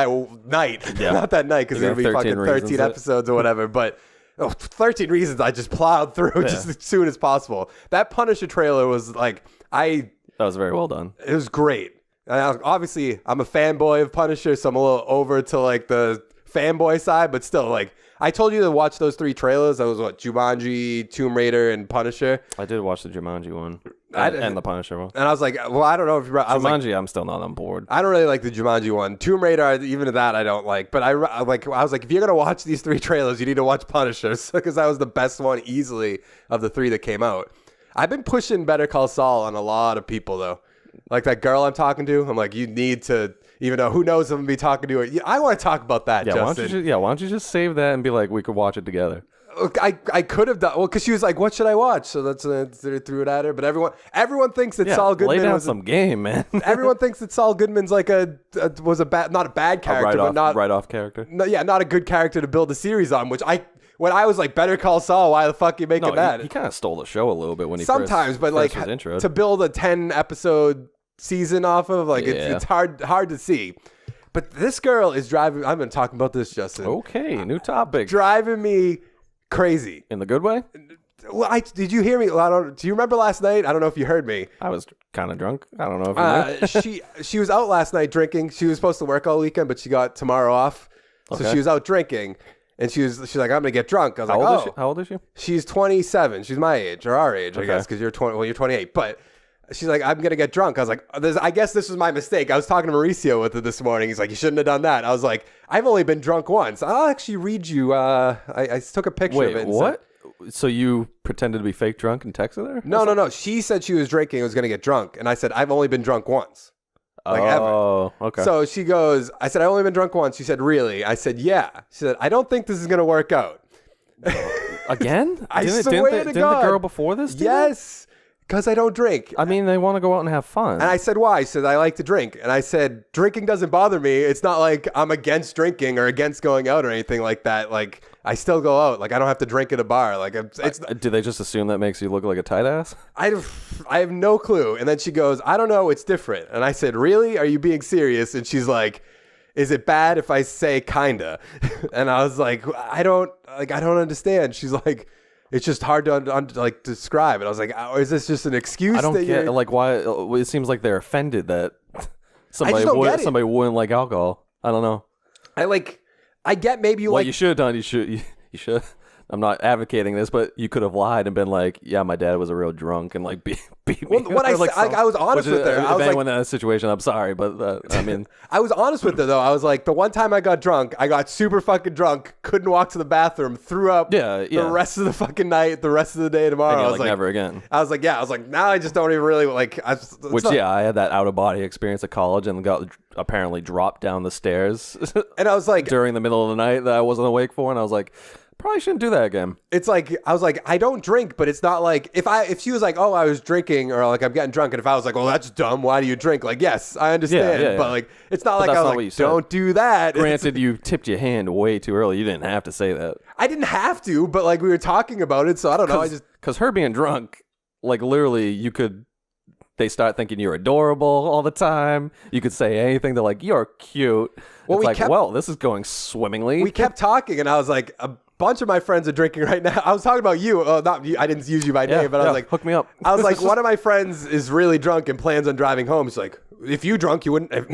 night, not that night because it'll be fucking 13 episodes or whatever, but. 13 Reasons I just plowed through just as soon as possible. That Punisher trailer was like, that was very well done. It was great. Obviously, I'm a fanboy of Punisher, so I'm a little over to like the fanboy side, but still, like, I told you to watch those 3 trailers. That was Jumanji, Tomb Raider, and Punisher. I did watch the Jumanji one and the Punisher one. And I was like, well, I don't know if Jumanji, I'm still not on board. I don't really like the Jumanji one. Tomb Raider, even that I don't like. But I was like, if you're gonna watch these 3 trailers, you need to watch Punisher because that was the best one easily of the 3 that came out. I've been pushing Better Call Saul on a lot of people though. Like that girl I'm talking to, I'm like, you need to. Even though who knows if I'm going to be talking to her. I want to talk about that, Justin. Why don't you just save that and be like, we could watch it together. I could have done, well, because she was like, what should I watch? So that's threw it at her. But everyone thinks that Saul Goodman lay down some game, man. Everyone thinks that Saul Goodman's like was a bad, not a bad character, but not write-off character. No, not a good character to build a series on. When I was like, Better Call Saul, why the fuck are you making that? He kind of stole the show a little bit when he sometimes, but like to build a 10-episode season off of, like it's hard to see. But this girl is driving. I've been talking about this, Justin. Okay, new topic. Driving me crazy in the good way. Well, did you hear me? Do you remember last night? I don't know if you heard me. I was kind of drunk. I don't know if you she was out last night drinking. She was supposed to work all weekend, but she got tomorrow off, so she was out drinking. And she's like, I'm gonna get drunk. I was like, how old is she? She's 27. She's my age or our age, I guess, because you're 20. Well, you're 28, but. She's like, I'm going to get drunk. I was like, I guess this was my mistake. I was talking to Mauricio with it this morning. He's like, you shouldn't have done that. I was like, I've only been drunk once. I'll actually read you. I took a picture of it. Wait, what? So you pretended to be fake drunk and texted her? No. She said she was drinking and was going to get drunk. And I said, I've only been drunk once. Like ever. Okay. So she goes, I said, I've only been drunk once. She said, really? I said, yeah. She said, I don't think this is going to work out. Again? I swear to God. Didn't the girl before this do Yes. Because I don't drink. I mean, they want to go out and have fun. And I said, why? She said, I like to drink. And I said, drinking doesn't bother me. It's not like I'm against drinking or against going out or anything like that. Like, I still go out. Like, I don't have to drink at a bar. Like, do they just assume that makes you look like a tight ass? I have no clue. And then she goes, I don't know. It's different. And I said, really? Are you being serious? And she's like, is it bad if I say kinda? And I was like, I don't understand. She's like, It's just hard to like describe it. I was like, oh, is this just an excuse? I don't get like why. It seems like they're offended that somebody wouldn't like alcohol. I don't know. I get maybe you like. You should have done. You should. I'm not advocating this, but you could have lied and been like, "Yeah, my dad was a real drunk," and like beat me. Well, what I was honest with her. I was anyone in that situation, I'm sorry, but I mean, I was honest with her though. I was like, the one time I got drunk, I got super fucking drunk, couldn't walk to the bathroom, threw up. The rest of the fucking night, the rest of the day tomorrow. I was like, never again. I was like, now I just don't even really like. I had that out of body experience at college and got apparently dropped down the stairs, and I was like during the middle of the night that I wasn't awake for, and I was like. Probably shouldn't do that again. It's like I was like, I don't drink, but it's not like if she was like, oh, I was drinking or like I'm getting drunk, and if I was like, well, that's dumb. Why do you drink? Like, yes, I understand, but like it's not like I was like, don't do that. Granted, you tipped your hand way too early. You didn't have to say that. I didn't have to, but like we were talking about it, so I don't know. Because her being drunk, like literally, you could. They start thinking you're adorable all the time. You could say anything. They're like, you're cute. Well, this is going swimmingly. We kept talking, and I was like, a bunch of my friends are drinking right now. I was talking about you. Not you. I didn't use you by name, but I was like, hook me up. I was like, one of my friends is really drunk and plans on driving home. He's like, if you drank, you wouldn't have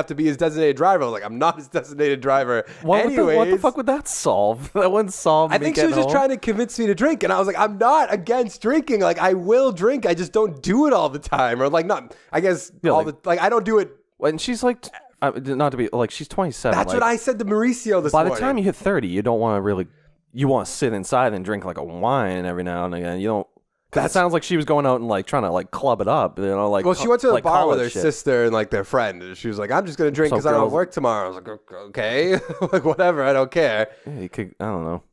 to be his designated driver. I was like, I'm not his designated driver. What the fuck would that solve? That wouldn't solve. I think she was just trying to convince me to drink, and I was like, I'm not against drinking. Like, I will drink. I just don't do it all the time, or like not. I guess I don't do it. And she's like. Not to be like she's 27. That's what I said to Mauricio this morning. By the time you hit 30, you don't want to really. You want to sit inside and drink like a wine every now and again. You don't. That sounds like she was going out and like trying to like club it up. You know, like. Well, she went to the bar with her sister and like their friend. And she was like, "I'm just gonna drink because I don't work tomorrow." I was like, "Okay, like whatever, I don't care." Yeah, you could. I don't know.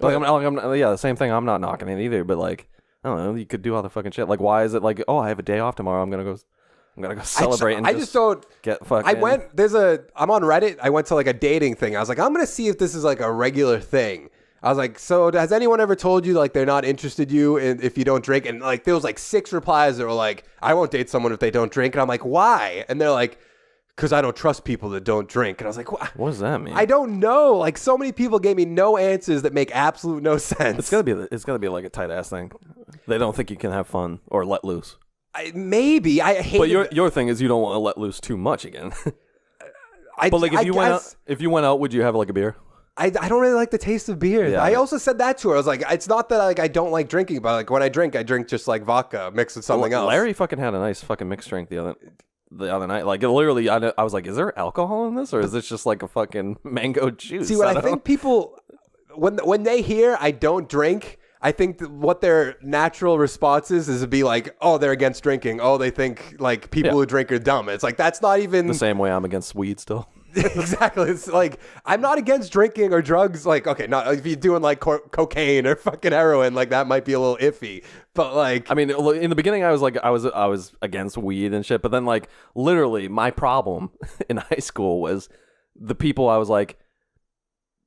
Like, the same thing. I'm not knocking it either, but like, I don't know. You could do all the fucking shit. Like, why is it like, oh, I have a day off tomorrow. I'm gonna go celebrate. I just don't get fucking. I'm on Reddit. I went to like a dating thing. I was like, I'm gonna see if this is like a regular thing. I was like, so has anyone ever told you like they're not interested if you don't drink? And like there was like 6 replies that were like, I won't date someone if they don't drink. And I'm like, why? And they're like, because I don't trust people that don't drink. And I was like, what does that mean? I don't know. Like so many people gave me no answers that make absolute no sense. It's gotta be like a tight ass thing. They don't think you can have fun or let loose. Maybe I hate. But your thing is you don't want to let loose too much again. But like if you went out, would you have like a beer? I don't really like the taste of beer. Yeah. I also said that to her. I was like, it's not that like I don't like drinking, but like when I drink just like vodka mixed with something else. Larry fucking had a nice fucking mixed drink the other night. Like literally, I was like, is there alcohol in this or is this just like a fucking mango juice? See, what I think people when they hear I don't drink. I think that what their natural response is to be like, oh, they're against drinking. Oh, they think like people who drink are dumb. It's like, that's not even the same way I'm against weed still. Exactly. It's like, I'm not against drinking or drugs. Like, okay, not if you're doing like cocaine or fucking heroin, like that might be a little iffy. But like, I mean, in the beginning, I was like, I was against weed and shit. But then like, literally, my problem in high school was the people I was like,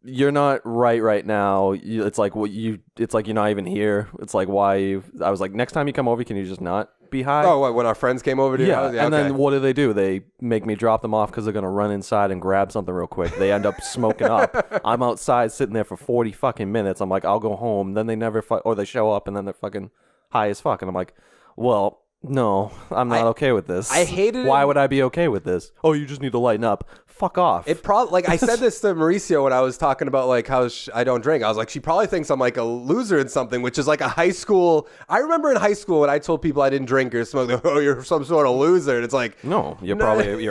you're not right now. It's like it's like you're not even here. It's like why I was like, next time you come over, can you just not be high? Oh, when our friends came over to your house? Yeah, and then what do? They make me drop them off because they're gonna run inside and grab something real quick. They end up smoking up. I'm outside sitting there for 40 fucking minutes. I'm like, I'll go home. Then they never or they show up and then they're fucking high as fuck. And I'm like, well, no, I'm not okay with this. I hated it. Why would I be okay with this? Oh, you just need to lighten up. Fuck off. It probably like I said this to Mauricio when I was talking about like how I don't drink. I was like, she probably thinks I'm like a loser in something, which is like a high school. I remember in high school when I told people I didn't drink or smoke, oh, you're some sort of loser. And it's like, no, you're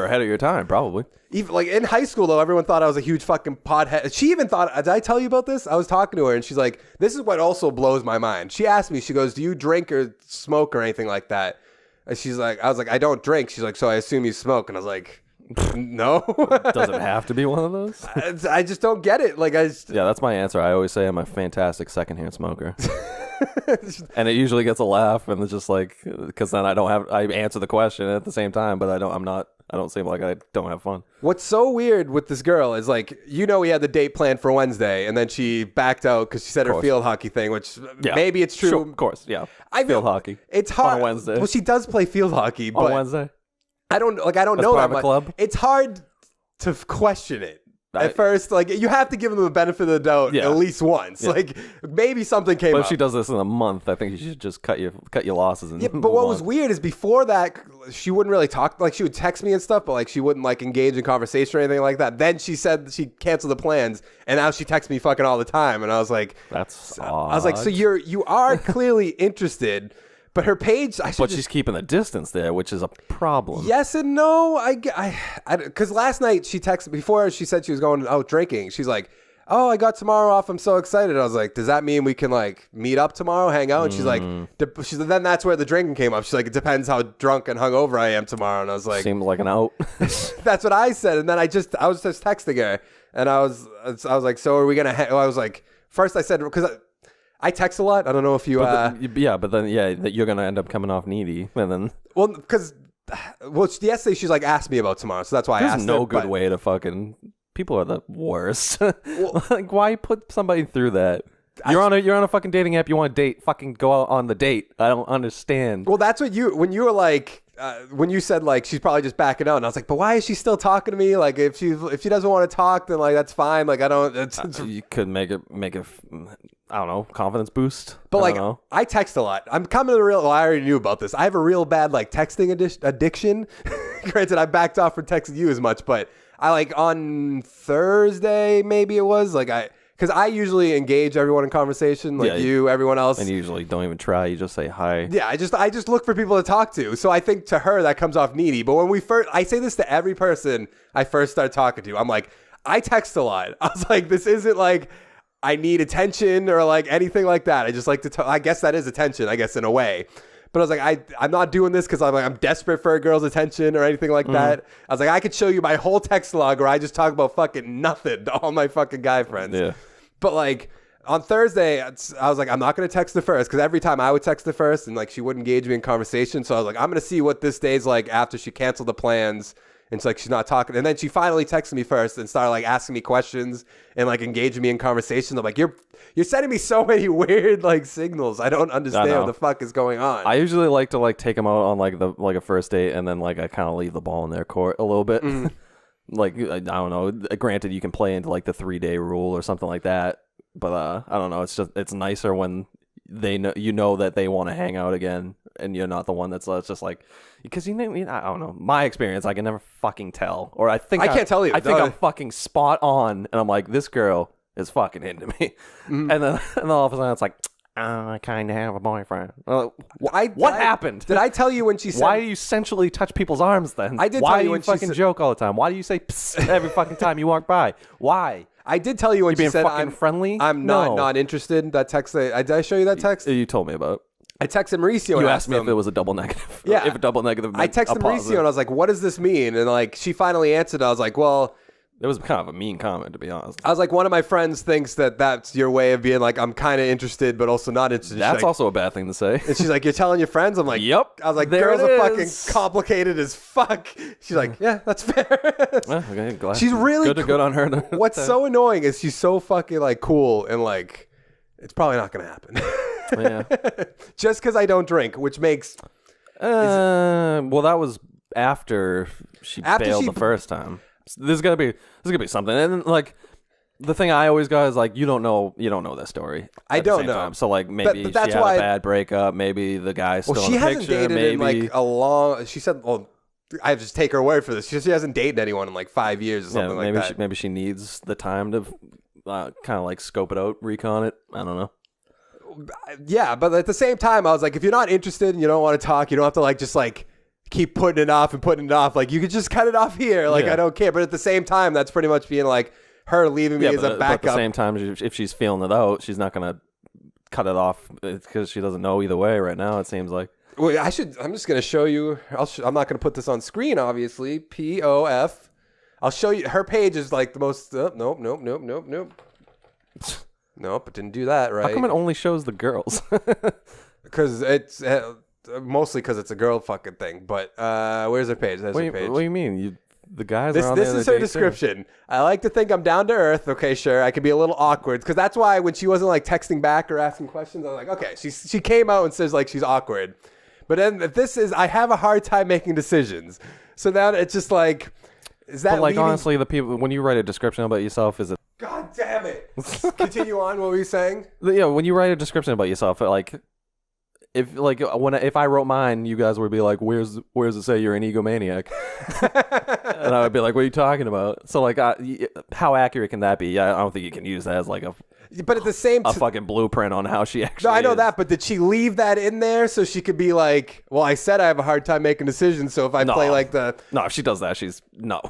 ahead of your time, probably. Even like in high school though, everyone thought I was a huge fucking pothead. She even thought, did I tell you about this? I was talking to her and she's like, this is what also blows my mind. She asked me, she goes, do you drink or smoke or anything like that? And she's like, I was like, I don't drink. She's like, so I assume you smoke. And I was like, no. Does it have to be one of those? I just don't get it. Like yeah, that's my answer. I always say I'm a fantastic secondhand smoker. And it usually gets a laugh, and it's just like, because then I answer the question at the same time, but I don't seem like I don't have fun. What's so weird with this girl is like, we had the date planned for Wednesday, and then she backed out because she said her field hockey thing, which maybe it's true. Sure, of course, yeah. Field hockey. It's hard on a Wednesday. Well, she does play field hockey, but on Wednesday. I don't know that much. Club. It's hard to question it. at first. Like, you have to give them the benefit of the doubt at least once. Yeah. Like, maybe something came up. But if she does this in a month, I think you should just cut your losses. And but what was weird is before that, she wouldn't really talk. Like, she would text me and stuff, but like she wouldn't like engage in conversation or anything like that. Then she said she canceled the plans, and now she texts me fucking all the time. And I was like, that's odd. I was like, so you are clearly interested. But her page, she's keeping the distance there, which is a problem. Yes and no. Because last night she texted, before she said she was going out drinking. She's like, oh, I got tomorrow off. I'm so excited. I was like, does that mean we can like meet up tomorrow, hang out? And she's like, then that's where the drinking came up. She's like, it depends how drunk and hungover I am tomorrow. And I was like, seemed like an out. That's what I said. And then I was just texting her, and I was like, so are we gonna? I was like, first I said, because I text a lot. I don't know if you... but then you're going to end up coming off needy. And then... Well, because... yesterday she's like, asked me about tomorrow. So that's why I asked her. There's no good way to fucking... People are the worst. Like, why put somebody through that? You're on a fucking dating app. You want to date. Fucking go out on the date. I don't understand. Well, that's what when you were like... when you said like she's probably just backing out, and I was like, but why is she still talking to me? Like, if she doesn't want to talk, then like that's fine. Like, I don't. You could make it. I don't know, confidence boost. But I text a lot. I'm coming to the real. Well, I already knew about this. I have a real bad like texting addiction. Granted, I backed off from texting you as much, but I like on Thursday maybe it was like because I usually engage everyone in conversation, like you, everyone else. And you usually don't even try. You just say hi. Yeah, I just look for people to talk to. So I think to her that comes off needy. But when I say this to every person I first start talking to, I'm like, I text a lot. I was like, this isn't like I need attention or like anything like that. I just like to talk. I guess that is attention, I guess, in a way. But I was like, I'm not doing this because I'm desperate for a girl's attention or anything like that. I was like, I could show you my whole text log where I just talk about fucking nothing to all my fucking guy friends. Yeah. But like on Thursday, I was like, I'm not going to text her first because every time I would text her first and like she wouldn't engage me in conversation. So I was like, I'm going to see what this day's like after she canceled the plans. And it's like, she's not talking. And then she finally texted me first and started like asking me questions and like engaging me in conversation. I'm like, you're sending me so many weird like signals. I don't understand what the fuck is going on. I usually like to like take them out on like a first date, and then like I kind of leave the ball in their court a little bit. Like, I don't know. Granted, you can play into like the 3-day rule or something like that. But I don't know. It's nicer when they know that they want to hang out again, and you're not the one that's just like, because I don't know. My experience, I can never fucking tell, or I can't tell you. I think I'm fucking spot on, and I'm like, this girl is fucking into me, and then all of a sudden it's like, I kind of have a boyfriend. What happened? Did I tell you when she said... Why do you sensually touch people's arms then? I did Why tell you do when you fucking joke all the time? Why do you say psst every fucking time you walk by? Why? I did tell you when she said fucking friendly. I'm not interested. That text. Did I show you that text? You told me about. I texted Mauricio. You asked me if it was a double negative. Yeah, if a double negative. I texted Mauricio and I was like, "What does this mean?" And like, she finally answered. I was like, "Well." It was kind of a mean comment, to be honest. I was like, one of my friends thinks that's your way of being like, I'm kind of interested, but also not interested. That's also a bad thing to say. And she's like, you're telling your friends? I'm like, yep. I was like, girls are fucking complicated as fuck. She's like, yeah, that's fair. Well, okay, glad. She's really good on her. What's so annoying is she's so fucking like cool and like, it's probably not going to happen. Yeah. Just because I don't drink, which makes... well, that was after she bailed the first time. There's gonna be something, and like the thing I always got is like you don't know their story. I don't know. So like maybe but she had a bad breakup. Maybe the guy's still in the hasn't picture. Dated in like a long. She said, "Well, I have to just take her word for this." She hasn't dated anyone in like 5 years or something like that. Maybe she needs the time to kind of like scope it out, recon it. I don't know. Yeah, but at the same time, I was like, if you're not interested and you don't want to talk, you don't have to like just like keep putting it off. Like, you could just cut it off here. Like, I don't care. But at the same time, that's pretty much being like her leaving me as a backup. But at the same time, if she's feeling it out, she's not going to cut it off because she doesn't know either way right now, it seems like. Well, I'm just going to show you. I'm not going to put this on screen, obviously. POF. I'll show you. Her page is like the most. Nope. Nope, it didn't do that right. How come it only shows the girls? Because it's... mostly because it's a girl fucking thing, but where's her page? There's her page. What do you mean? The guys this are on this is her description. Too. I like to think I'm down to earth. Okay, sure. I could be a little awkward because that's why when she wasn't like texting back or asking questions, I was like, okay, she came out and says like she's awkward. But then if this is, I have a hard time making decisions. So now it's just like, Is that But like leaving... honestly, the people when you write a description about yourself, is it? God damn it! Continue on. What were you saying? Yeah, when you write a description about yourself, like if I wrote mine, you guys would be like, "Where's it say you're an egomaniac?" And I would be like, "What are you talking about?" So like, how accurate can that be? Yeah, I don't think you can use that as like a. But at the same time, a fucking blueprint on how she actually. No, I know is. that, but did she leave that in there so she could be like, "Well, I said I have a hard time making decisions, so if I play like the." No, if she does that, she's no.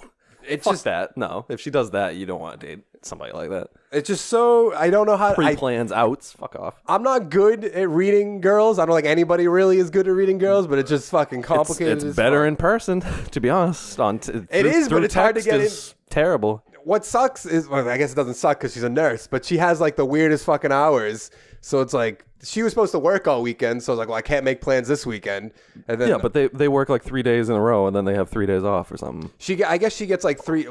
It's Fuck just that. No, if she does that, you don't want to date somebody like that. It's just so I don't know how pre-plans outs. Fuck off. I'm not good at reading girls. I don't think anybody really is good at reading girls, but it's just fucking complicated. It's better in person, to be honest. It is, but it's hard to get in. Terrible. What sucks is, well, I guess it doesn't suck because she's a nurse, but she has like the weirdest fucking hours. So it's like she was supposed to work all weekend, so I was like, well, I can't make plans this weekend. And then but they work like 3 days in a row, and then they have 3 days off or something. I guess she gets like 3.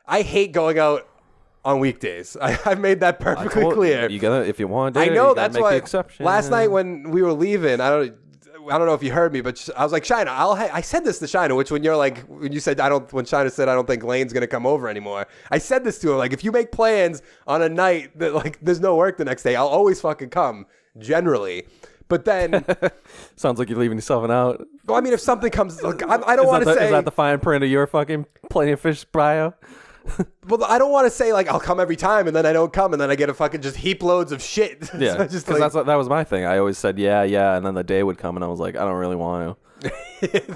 I hate going out on weekdays. I've made that perfectly clear. You gotta, if you want to, I know that's make why. The exception. Last night when we were leaving, I don't know if you heard me, but I was like, Shina, I said this to Shina, which when you said when Shina said I don't think Lane's gonna come over anymore, I said this to her, like, if you make plans on a night that like there's no work the next day, I'll always fucking come generally. But then sounds like you're leaving yourself an out. Well, I mean, if something comes, like, I don't want to say is that the fine print of your fucking Plenty of Fish bio. Well, I don't want to say like I'll come every time and then I don't come and then I get a fucking just heap loads of shit. Yeah, because that was my thing. I always said yeah, and then the day would come and I was like, I don't really want to.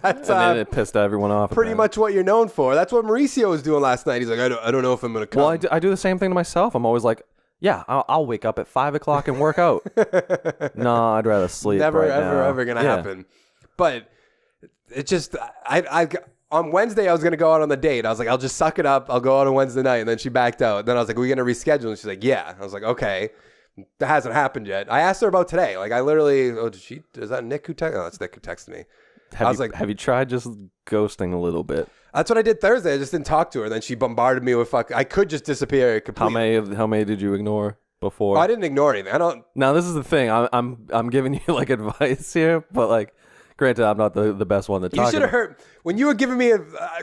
That's and then it pissed everyone off. Pretty much what you're known for. That's what Mauricio was doing last night. He's like, I don't know if I'm gonna come. Well, I do the same thing to myself. I'm always like, yeah, I'll wake up at 5 o'clock and work out. No, I'd rather sleep. Never, right ever gonna happen. But it just I on Wednesday, I was going to go out on the date. I was like, I'll just suck it up. I'll go out on Wednesday night. And then she backed out. Then I was like, are we going to reschedule? And she's like, yeah. I was like, okay. That hasn't happened yet. I asked her about today. Like, I literally, is that Nick who texted? Oh, that's Nick who texted me. Have you tried just ghosting a little bit? That's what I did Thursday. I just didn't talk to her. Then she bombarded me with I could just disappear completely. How many did you ignore before? Oh, I didn't ignore anything. I don't. Now, this is the thing. I'm giving you like advice here, but like, granted, I'm not the best one to talk. You should have heard when you were giving me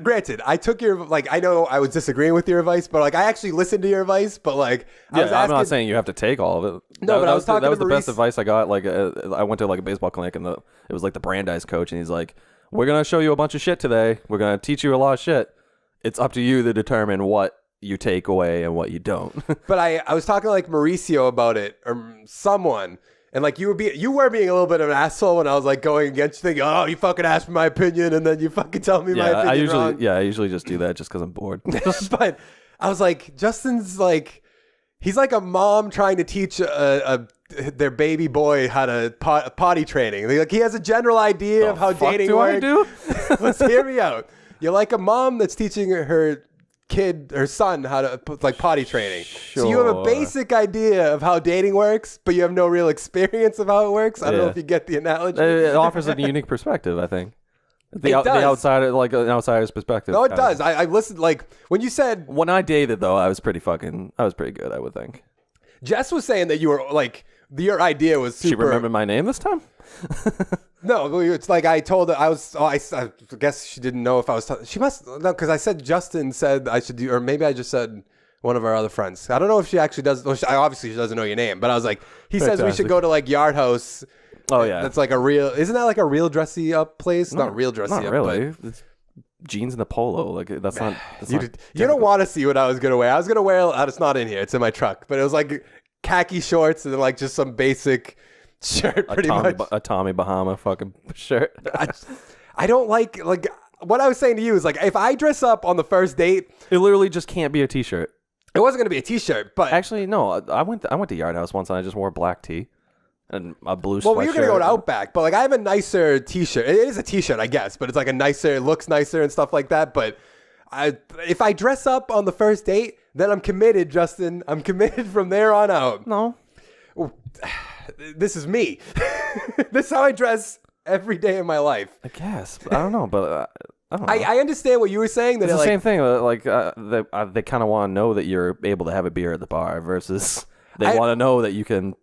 granted, I took your I know I was disagreeing with your advice, but like I actually listened to your advice. But like, I'm not saying you have to take all of it. No, but I was talking. That was the best advice I got. Like, I went to like a baseball clinic, and it was like the Brandeis coach, and he's like, "We're gonna show you a bunch of shit today. We're gonna teach you a lot of shit. It's up to you to determine what you take away and what you don't." But I was talking to like Mauricio about it or someone. And like you were being a little bit of an asshole when I was like going against you, thinking, oh, you fucking asked me my opinion, and then you fucking tell me my opinion wrong. I usually just do that just because I'm bored. But I was like, Justin's like, he's like a mom trying to teach their baby boy how to potty training. Like he has a general idea of how dating works. Let's hear me out. You're like a mom that's teaching her son how to put like potty training. Sure. So you have a basic idea of how dating works, but you have no real experience of how it works. I don't know if you get the analogy. It offers a unique perspective, I think. The outsider, like an outsider's perspective. No, it does. I listened, like when you said when I dated though, I was pretty good, I would think. Jess was saying that you were like your idea was super. She remembered my name this time? No, it's like I told her I guess she didn't know if I was. She must no, because I said Justin said I should do, or maybe I just said one of our other friends. I don't know if she actually does. Well, obviously she doesn't know your name, but I was like, he says we should go to like Yard House. Oh yeah, that's like isn't that like a real dressy up place? Not real dressy up. Not really. It's jeans and a polo. Like that's not. You don't want to see what I was gonna wear. I was gonna wear. It's not in here. It's in my truck. But it was like khaki shorts and then like just some basic shirt, pretty much. A Tommy Bahama fucking shirt. I don't like what I was saying to you is like if I dress up on the first date, it literally just can't be a t-shirt. It wasn't gonna be a t-shirt, but actually no. I went to Yard House once and I just wore a black tee and a blue sweatshirt. Well, we were gonna go to Outback, but like I have a nicer t-shirt. It is a t-shirt, I guess, but it's like it looks nicer and stuff like that. But if I dress up on the first date, then I'm committed, Justin. I'm committed from there on out. No. This is me. This is how I dress every day of my life. I guess. I don't know, but I don't know. I understand what you were saying. That it's the same thing. Like they kind of want to know that you're able to have a beer at the bar versus They want to know that you can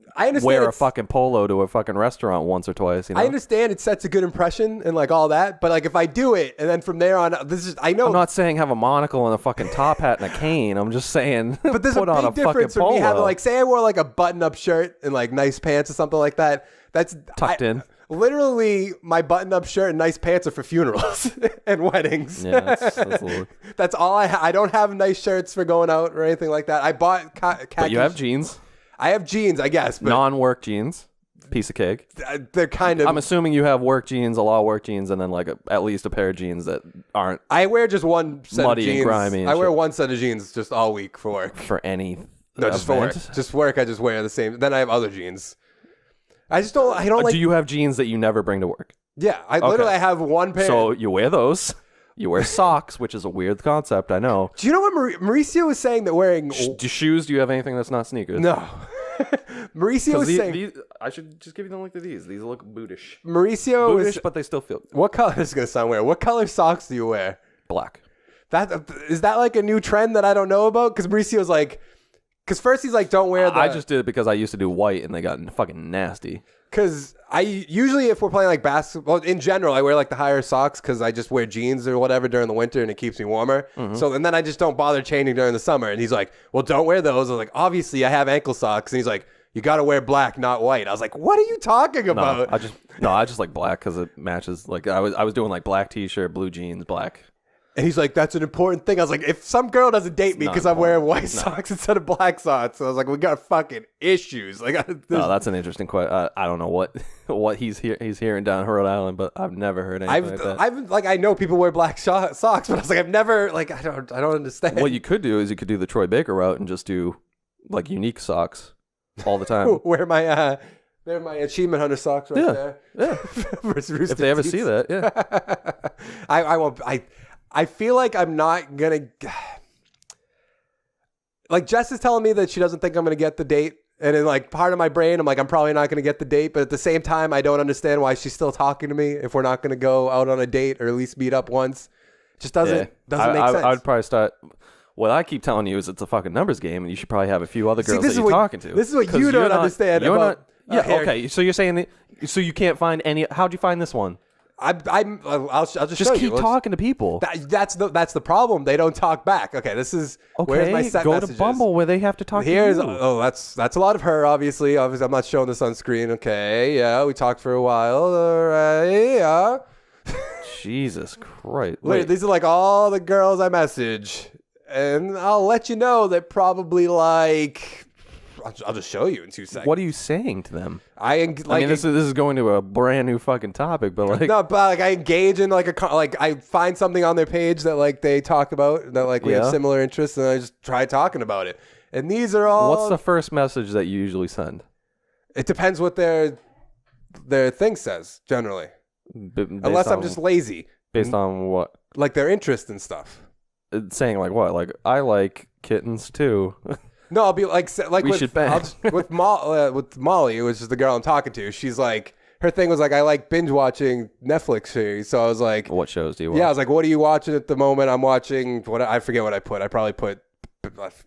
wear a fucking polo to a fucking restaurant once or twice. You know? I understand it sets a good impression and like all that, but like if I do it and then from there on, I know. I'm not saying have a monocle and a fucking top hat and a cane. I'm just saying but there's put a on big a difference fucking from me polo. having like, say I wore like a button-up shirt and like nice pants or something like that. That's tucked in. Literally, my button-up shirt and nice pants are for funerals and weddings. Yeah, that's a little... That's all I don't have nice shirts for going out or anything like that. I bought khaki. But you have jeans. I have jeans, I guess. But non-work jeans. Piece of cake. They're kind of... I'm assuming you have work jeans, a lot of work jeans, and then like at least a pair of jeans that aren't I wear just one set muddy of jeans. and grimy and I wear shit. one set of jeans just all week for work. For any No, just for work. Just work, I just wear the same. Then I have other jeans. I don't like... Do you have jeans that you never bring to work? Yeah, I literally have one pair. So you wear those. You wear socks, which is a weird concept, I know. Do you know what Mauricio was saying that wearing... Shoes, do you have anything that's not sneakers? No. Mauricio was saying... I should just give you them like these. These look bootish. Mauricio Bootish, was... but they still feel... What color... This is going to sound weird. What color socks do you wear? Black. Is that like a new trend that I don't know about? Because Mauricio's like... Because first he's like, don't wear the... I just did it because I used to do white and they got fucking nasty. Because I usually, if we're playing like basketball, in general, I wear like the higher socks because I just wear jeans or whatever during the winter and it keeps me warmer. Mm-hmm. So, and then I just don't bother changing during the summer. And he's like, well, don't wear those. I was like, obviously I have ankle socks. And he's like, you got to wear black, not white. I was like, what are you talking about? I just like black because it matches. Like I was doing like black t-shirt, blue jeans, black. And he's like, that's an important thing. I was like, if some girl doesn't date me because I'm wearing white socks instead of black socks, so I was like, we got fucking issues. Like, no, that's an interesting question. I don't know what he's hearing down in Rhode Island, but I've never heard anything like that. I know people wear black socks, but I was like, I've never I don't understand. What you could do is you could do the Troy Baker route and just do like unique socks all the time. Wear my Achievement Hunter socks right there. Yeah. If they ever see that, yeah. I won't. I feel like I'm not going to... Like, Jess is telling me that she doesn't think I'm going to get the date. And in, like, part of my brain, I'm like, I'm probably not going to get the date. But at the same time, I don't understand why she's still talking to me if we're not going to go out on a date or at least meet up once. It just doesn't make sense. I would probably start... What I keep telling you is it's a fucking numbers game, and you should probably have a few other girls that you're talking to. This is what you don't understand about... Okay, so you're saying... So you can't find any... How'd you find this one? I'll just keep talking to people. That's the problem. They don't talk back. Okay, this is where's my set go messages? to Bumble where they have to talk to you. That's a lot of her. Obviously, I'm not showing this on screen. Okay, yeah, we talked for a while. All right, yeah. Jesus Christ! Wait, these are like all the girls I message, and I'll let you know that probably like. I'll just show you in 2 seconds. What are you saying to them? I mean, this is going to a brand new fucking topic, but like no, but like I engage in like I find something on their page that like they talk about that like we have similar interests, and I just try talking about it. And these are all. What's the first message that you usually send? It depends what their thing says generally, unless I'm just lazy. Based on what? Like their interest and stuff. Saying like what? Like I like kittens too. No, I'll be like with Molly, it was just the girl I'm talking to. She's like, her thing was like, I like binge watching Netflix series. So I was like, what shows do you watch? Yeah, I was like, what are you watching at the moment? I'm watching I forget what I put. I probably put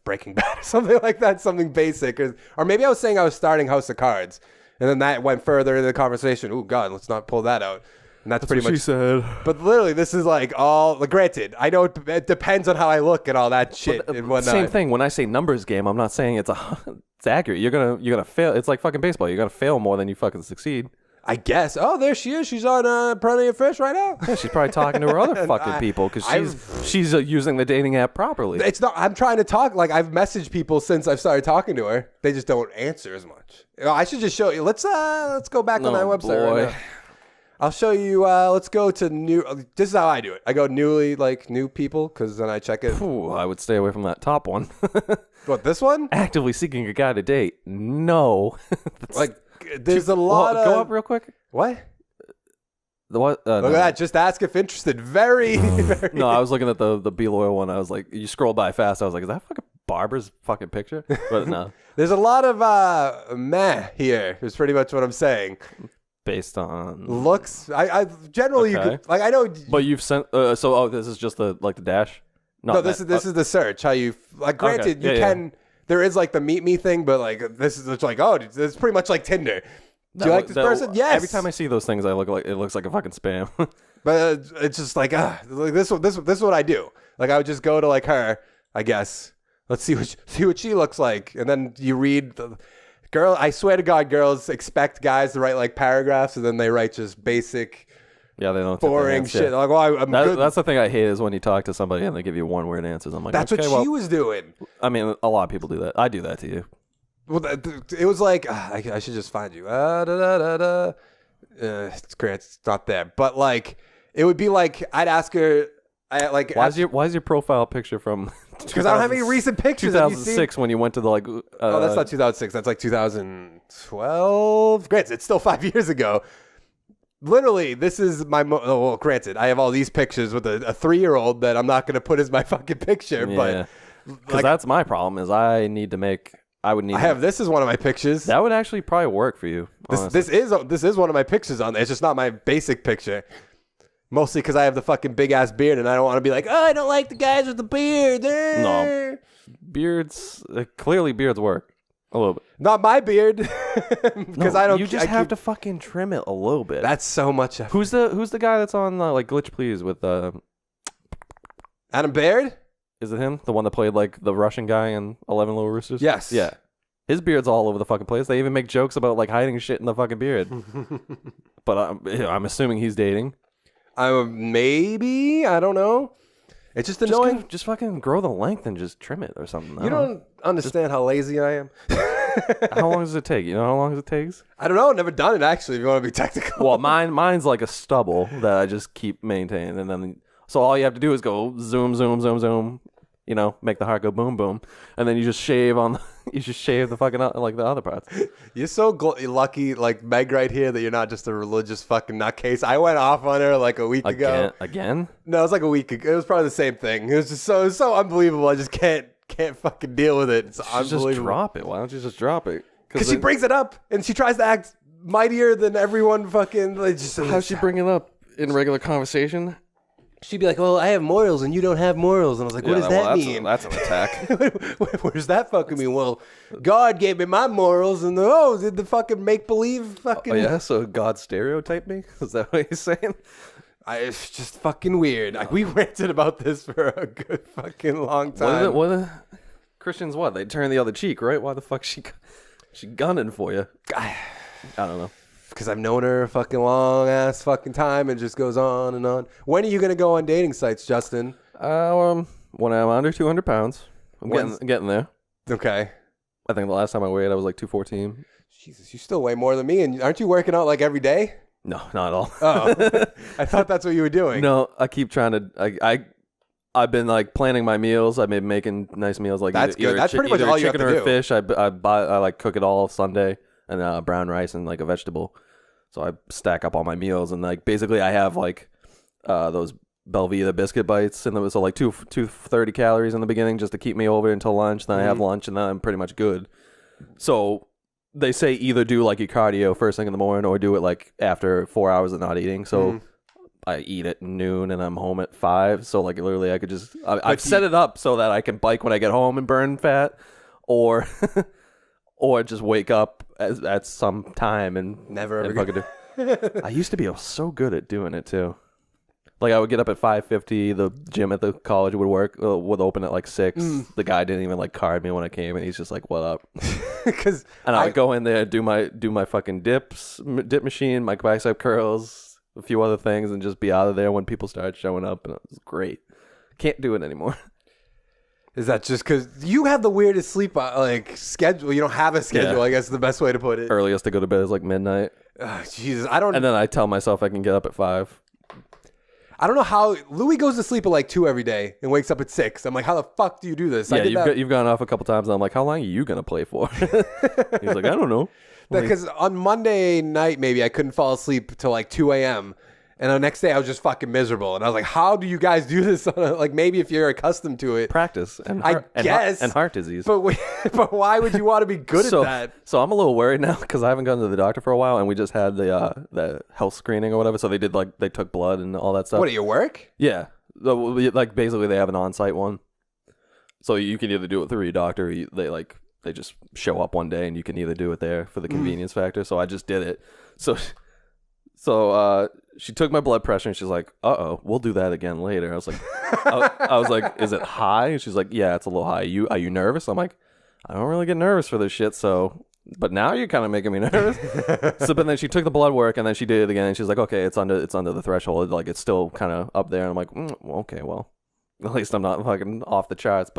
Breaking Bad or something like that, something basic, or maybe I was saying I was starting House of Cards, and then that went further into the conversation. Oh God, let's not pull that out. And that's pretty what much she said. But literally, this is like all. Granted, I know it depends on how I look and all that shit and whatnot. Same thing. When I say numbers game, I'm not saying it's accurate. You're gonna fail. It's like fucking baseball. You're gonna fail more than you fucking succeed. I guess. Oh, there she is. She's on Plenty of Fish right now. Yeah, she's probably talking to her other fucking people because she's using the dating app properly. It's not. I'm trying to talk. Like I've messaged people since I've started talking to her. They just don't answer as much. I should just show you. Let's go back on my website right now. I'll show you. Let's go to new. This is how I do it. I go new people, because then I check it. Ooh, I would stay away from that top one. What, this one? Actively seeking a guy to date. No. There's a lot of... Go up real quick. What? Look at that. Just ask if interested. Very, very... No, I was looking at the Be Loyal one. I was like, you scroll by fast. I was like, is that fucking Barbara's fucking picture? But no. There's a lot of meh here, is pretty much what I'm saying. Based on looks, I generally you could, like I know, but you've sent. This is just the dash. No, this is the search. How you like? Granted, you can. there is like the meet me thing, but like this is like, oh, it's pretty much like Tinder. Do you like this person? Yes. Every time I see those things, it looks like a fucking spam. But it's just like, like this is what I do. Like I would just go to like her, I guess. Let's see what she looks like, and then you read the girl. I swear to God, girls expect guys to write like paragraphs, and then they write just basic. Yeah, they don't boring shit. Like, well, I'm good. That's the thing I hate is when you talk to somebody and they give you one-word answers. I'm like, that's okay, what she was doing. I mean, a lot of people do that. I do that to you. Well, it was like I should just find you. It's great. It's not there, but like it would be like I'd ask her. Why is your profile picture from? Because I don't have any recent pictures. 2006 when you went to the like. Oh, that's not 2006. That's like 2012. Granted, it's still 5 years ago. Literally, this is my. Well, granted, I have all these pictures with a 3-year-old that I'm not going to put as my fucking picture. Yeah. But because that's my problem is I need to make. I have this as one of my pictures. That would actually probably work for you. This is one of my pictures on there. It's just not my basic picture. Mostly because I have the fucking big ass beard and I don't want to be like, oh, I don't like the guys with the beard. No, beards. Clearly, beards work a little bit. Not my beard, because I don't. You just have to fucking trim it a little bit. That's so much. Who's the guy that's on like Glitch Please with Adam Baird? Is it him? The one that played like the Russian guy in 11 Little Roosters? Yes. Yeah. His beard's all over the fucking place. They even make jokes about like hiding shit in the fucking beard. But I'm assuming he's dating. Maybe. I don't know. It's just annoying. Just fucking grow the length and just trim it or something. You don't understand how lazy I am. How long does it take? You know how long it takes? I don't know. I've never done it actually. If you want to be technical. Well, mine's like a stubble that I just keep maintaining, and then so all you have to do is go zoom, zoom, zoom, zoom. You know, make the heart go boom, boom, and then you just shave on. You just shave the fucking like the other parts. You're so lucky, like Meg right here, that you're not just a religious fucking nutcase. I went off on her like a week ago. Again? No, it was like a week ago. It was probably the same thing. It was just so unbelievable. I just can't fucking deal with it. It's unbelievable. Just drop it. Why don't you just drop it? Because she brings it up and she tries to act mightier than everyone fucking. Like, how's she bring it up in regular conversation? She'd be like, well, I have morals and you don't have morals. And I was like, what does that mean? That's an attack. What does that fucking mean? Well, God gave me my morals and did the fucking make-believe fucking... Oh, yeah? So God stereotyped me? Is that what you're saying? It's just fucking weird. Like, we ranted about this for a good fucking long time. Christians, what? They turn the other cheek, right? Why the fuck she gunning for you? I don't know. Because I've known her a fucking long ass fucking time and it just goes on and on. When are you going to go on dating sites, Justin? When I'm under 200 pounds. I'm getting there. Okay. I think the last time I weighed, I was like 214. Jesus, you still weigh more than me. And aren't you working out like every day? No, not at all. Oh, I thought that's what you were doing. No, I keep trying to. I've been like planning my meals. I've been making nice meals like that's good. That's pretty much all you have to do. Chicken or fish. I like cook it all Sunday and brown rice and like a vegetable. So I stack up all my meals and like basically I have like those Belvita biscuit bites and so like 230 calories in the beginning just to keep me over until lunch. Then I have lunch and then I'm pretty much good. So they say either do like your cardio first thing in the morning or do it like after 4 hours of not eating. So I eat at noon and I'm home at 5. So like literally I could just I've set it up so that I can bike when I get home and burn fat or or just wake up at some time and never ever fucking do. I used to be so good at doing it too. Like I would get up at 5:50. The gym at the college would open at like 6. The guy didn't even like card me when I came, and he's just like, "What up?" And I would go in there, do my fucking dip machine, my bicep curls, a few other things, and just be out of there when people started showing up, and it was great. Can't do it anymore. Is that just because you have the weirdest sleep schedule? You don't have a schedule, I guess is the best way to put it. Earliest to go to bed is like midnight. Jesus, I don't. And then I tell myself I can get up at 5. I don't know how Louis goes to sleep at like 2 every day and wakes up at 6. I'm like, how the fuck do you do this? Yeah, you've gone off a couple times, and I'm like, how long are you gonna play for? He's like, I don't know. Because on Monday night, maybe I couldn't fall asleep till like 2 a.m. And the next day I was just fucking miserable. And I was like, how do you guys do this? Like maybe if you're accustomed to it. Practice. And heart disease. But why would you want to be good at that? So I'm a little worried now because I haven't gone to the doctor for a while. And we just had the health screening or whatever. So they took blood and all that stuff. What, at your work? Yeah. Like basically they have an on-site one. So you can either do it through your doctor, or they just show up one day and you can either do it there for the convenience factor. So I just did it. So she took my blood pressure and she's like, we'll do that again later. I was like, I was like, is it high? And she's like, yeah, it's a little high. Are you nervous? I'm like, I don't really get nervous for this shit. So, but now you're kind of making me nervous. But then she took the blood work and then she did it again. And she's like, okay, it's under the threshold. Like it's still kind of up there. And I'm like, okay, well, at least I'm not fucking off the charts.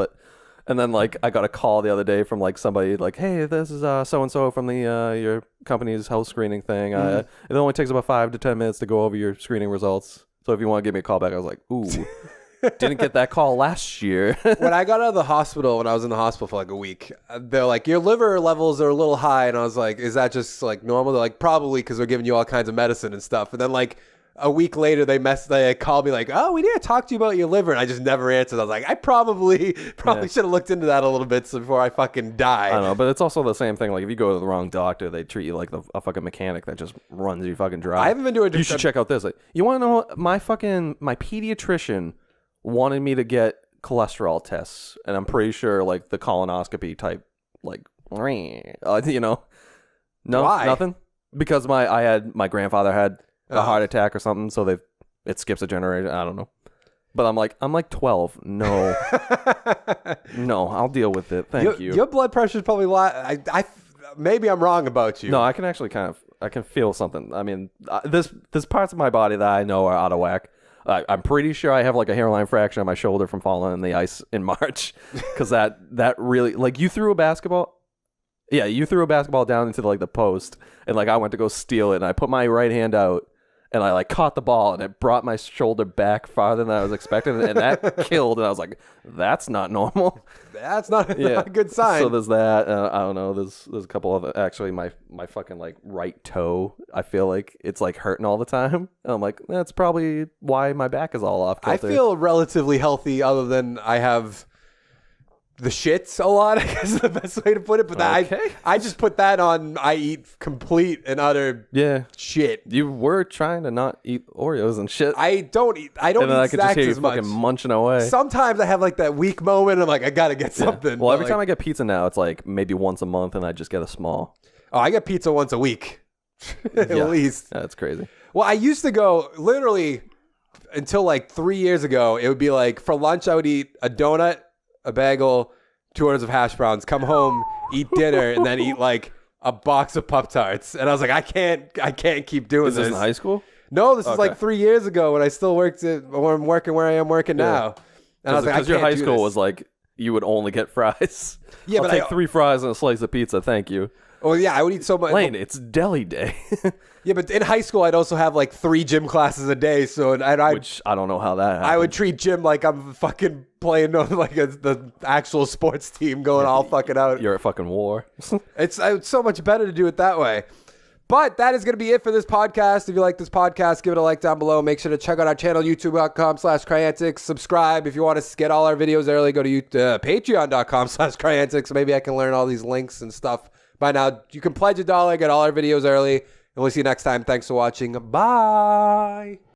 And then like I got a call the other day from like somebody like, hey, this is so and so from the your company's health screening thing. It only takes about 5 to 10 minutes to go over your screening results. So if you want to give me a call back, I was like, ooh, didn't get that call last year. When I got out of the hospital, when I was in the hospital for like a week, they're like, your liver levels are a little high, and I was like, is that just like normal? They're like, probably, because we're giving you all kinds of medicine and stuff. And then like a week later, they called me like, oh, we need to talk to you about your liver. And I just never answered. I was like, I probably should have looked into that a little bit before I fucking die. I don't know, but it's also the same thing. Like if you go to the wrong doctor, they treat you like a fucking mechanic that just runs you fucking dry. I haven't been doing. You should check out this. Like, you want to know? My pediatrician wanted me to get cholesterol tests, and I'm pretty sure like the colonoscopy type, like, you know, no, why? Nothing, because my grandfather had a heart attack or something, so it skips a generation. I don't know, but I'm like 12. No, no, I'll deal with it. Thank you. Your blood pressure is probably maybe I'm wrong about you. No, I can actually I can feel something. I mean, there's parts of my body that I know are out of whack. I'm pretty sure I have like a hairline fracture on my shoulder from falling in the ice in March, because that really, like, you threw a basketball. Yeah, you threw a basketball down into like the post, and like I went to go steal it, and I put my right hand out, and I like caught the ball, and it brought my shoulder back farther than I was expecting, and that killed. And I was like, that's not normal. That's not a good sign. So there's that. I don't know. There's a couple of actually my fucking like right toe. I feel like it's like hurting all the time, and I'm like, that's probably why my back is all off kilter. I feel relatively healthy, other than I have the shits a lot, I guess is the best way to put it. But I just put that on. I eat complete and utter shit. You were trying to not eat Oreos and shit. I don't eat and then I could just hear you as much. Fucking munching away. Sometimes I have like that weak moment. I'm like, I gotta get something. Well, every time I get pizza now, it's like maybe once a month, and I just get a small. Oh, I get pizza once a week, at least. Yeah, that's crazy. Well, I used to go literally until like 3 years ago. It would be like for lunch, I would eat a donut, a bagel, 2 orders of hash browns, come home, eat dinner, and then eat like a box of Pop-Tarts. And I was like, I can't keep doing this. Is this in high school? No, this is like 3 years ago when I still worked or I'm working where I am working now. And I was like, because your high school was like, you would only get fries. Yeah, I'll take 3 fries and a slice of pizza. Thank you. Oh, yeah, I would eat so much. Lane, it's deli day. Yeah, but in high school, I'd also have like 3 gym classes a day. So which I don't know how that happened. I would treat gym like I'm fucking playing on like the actual sports team, going all fucking out. You're at fucking war. It's so much better to do it that way. But that is going to be it for this podcast. If you like this podcast, give it a like down below. Make sure to check out our channel, youtube.com/Cryantics. Subscribe. If you want to get all our videos early, go to patreon.com/Cryantics. Maybe I can learn all these links and stuff. By now, you can pledge $1, get all our videos early, and we'll see you next time. Thanks for watching. Bye.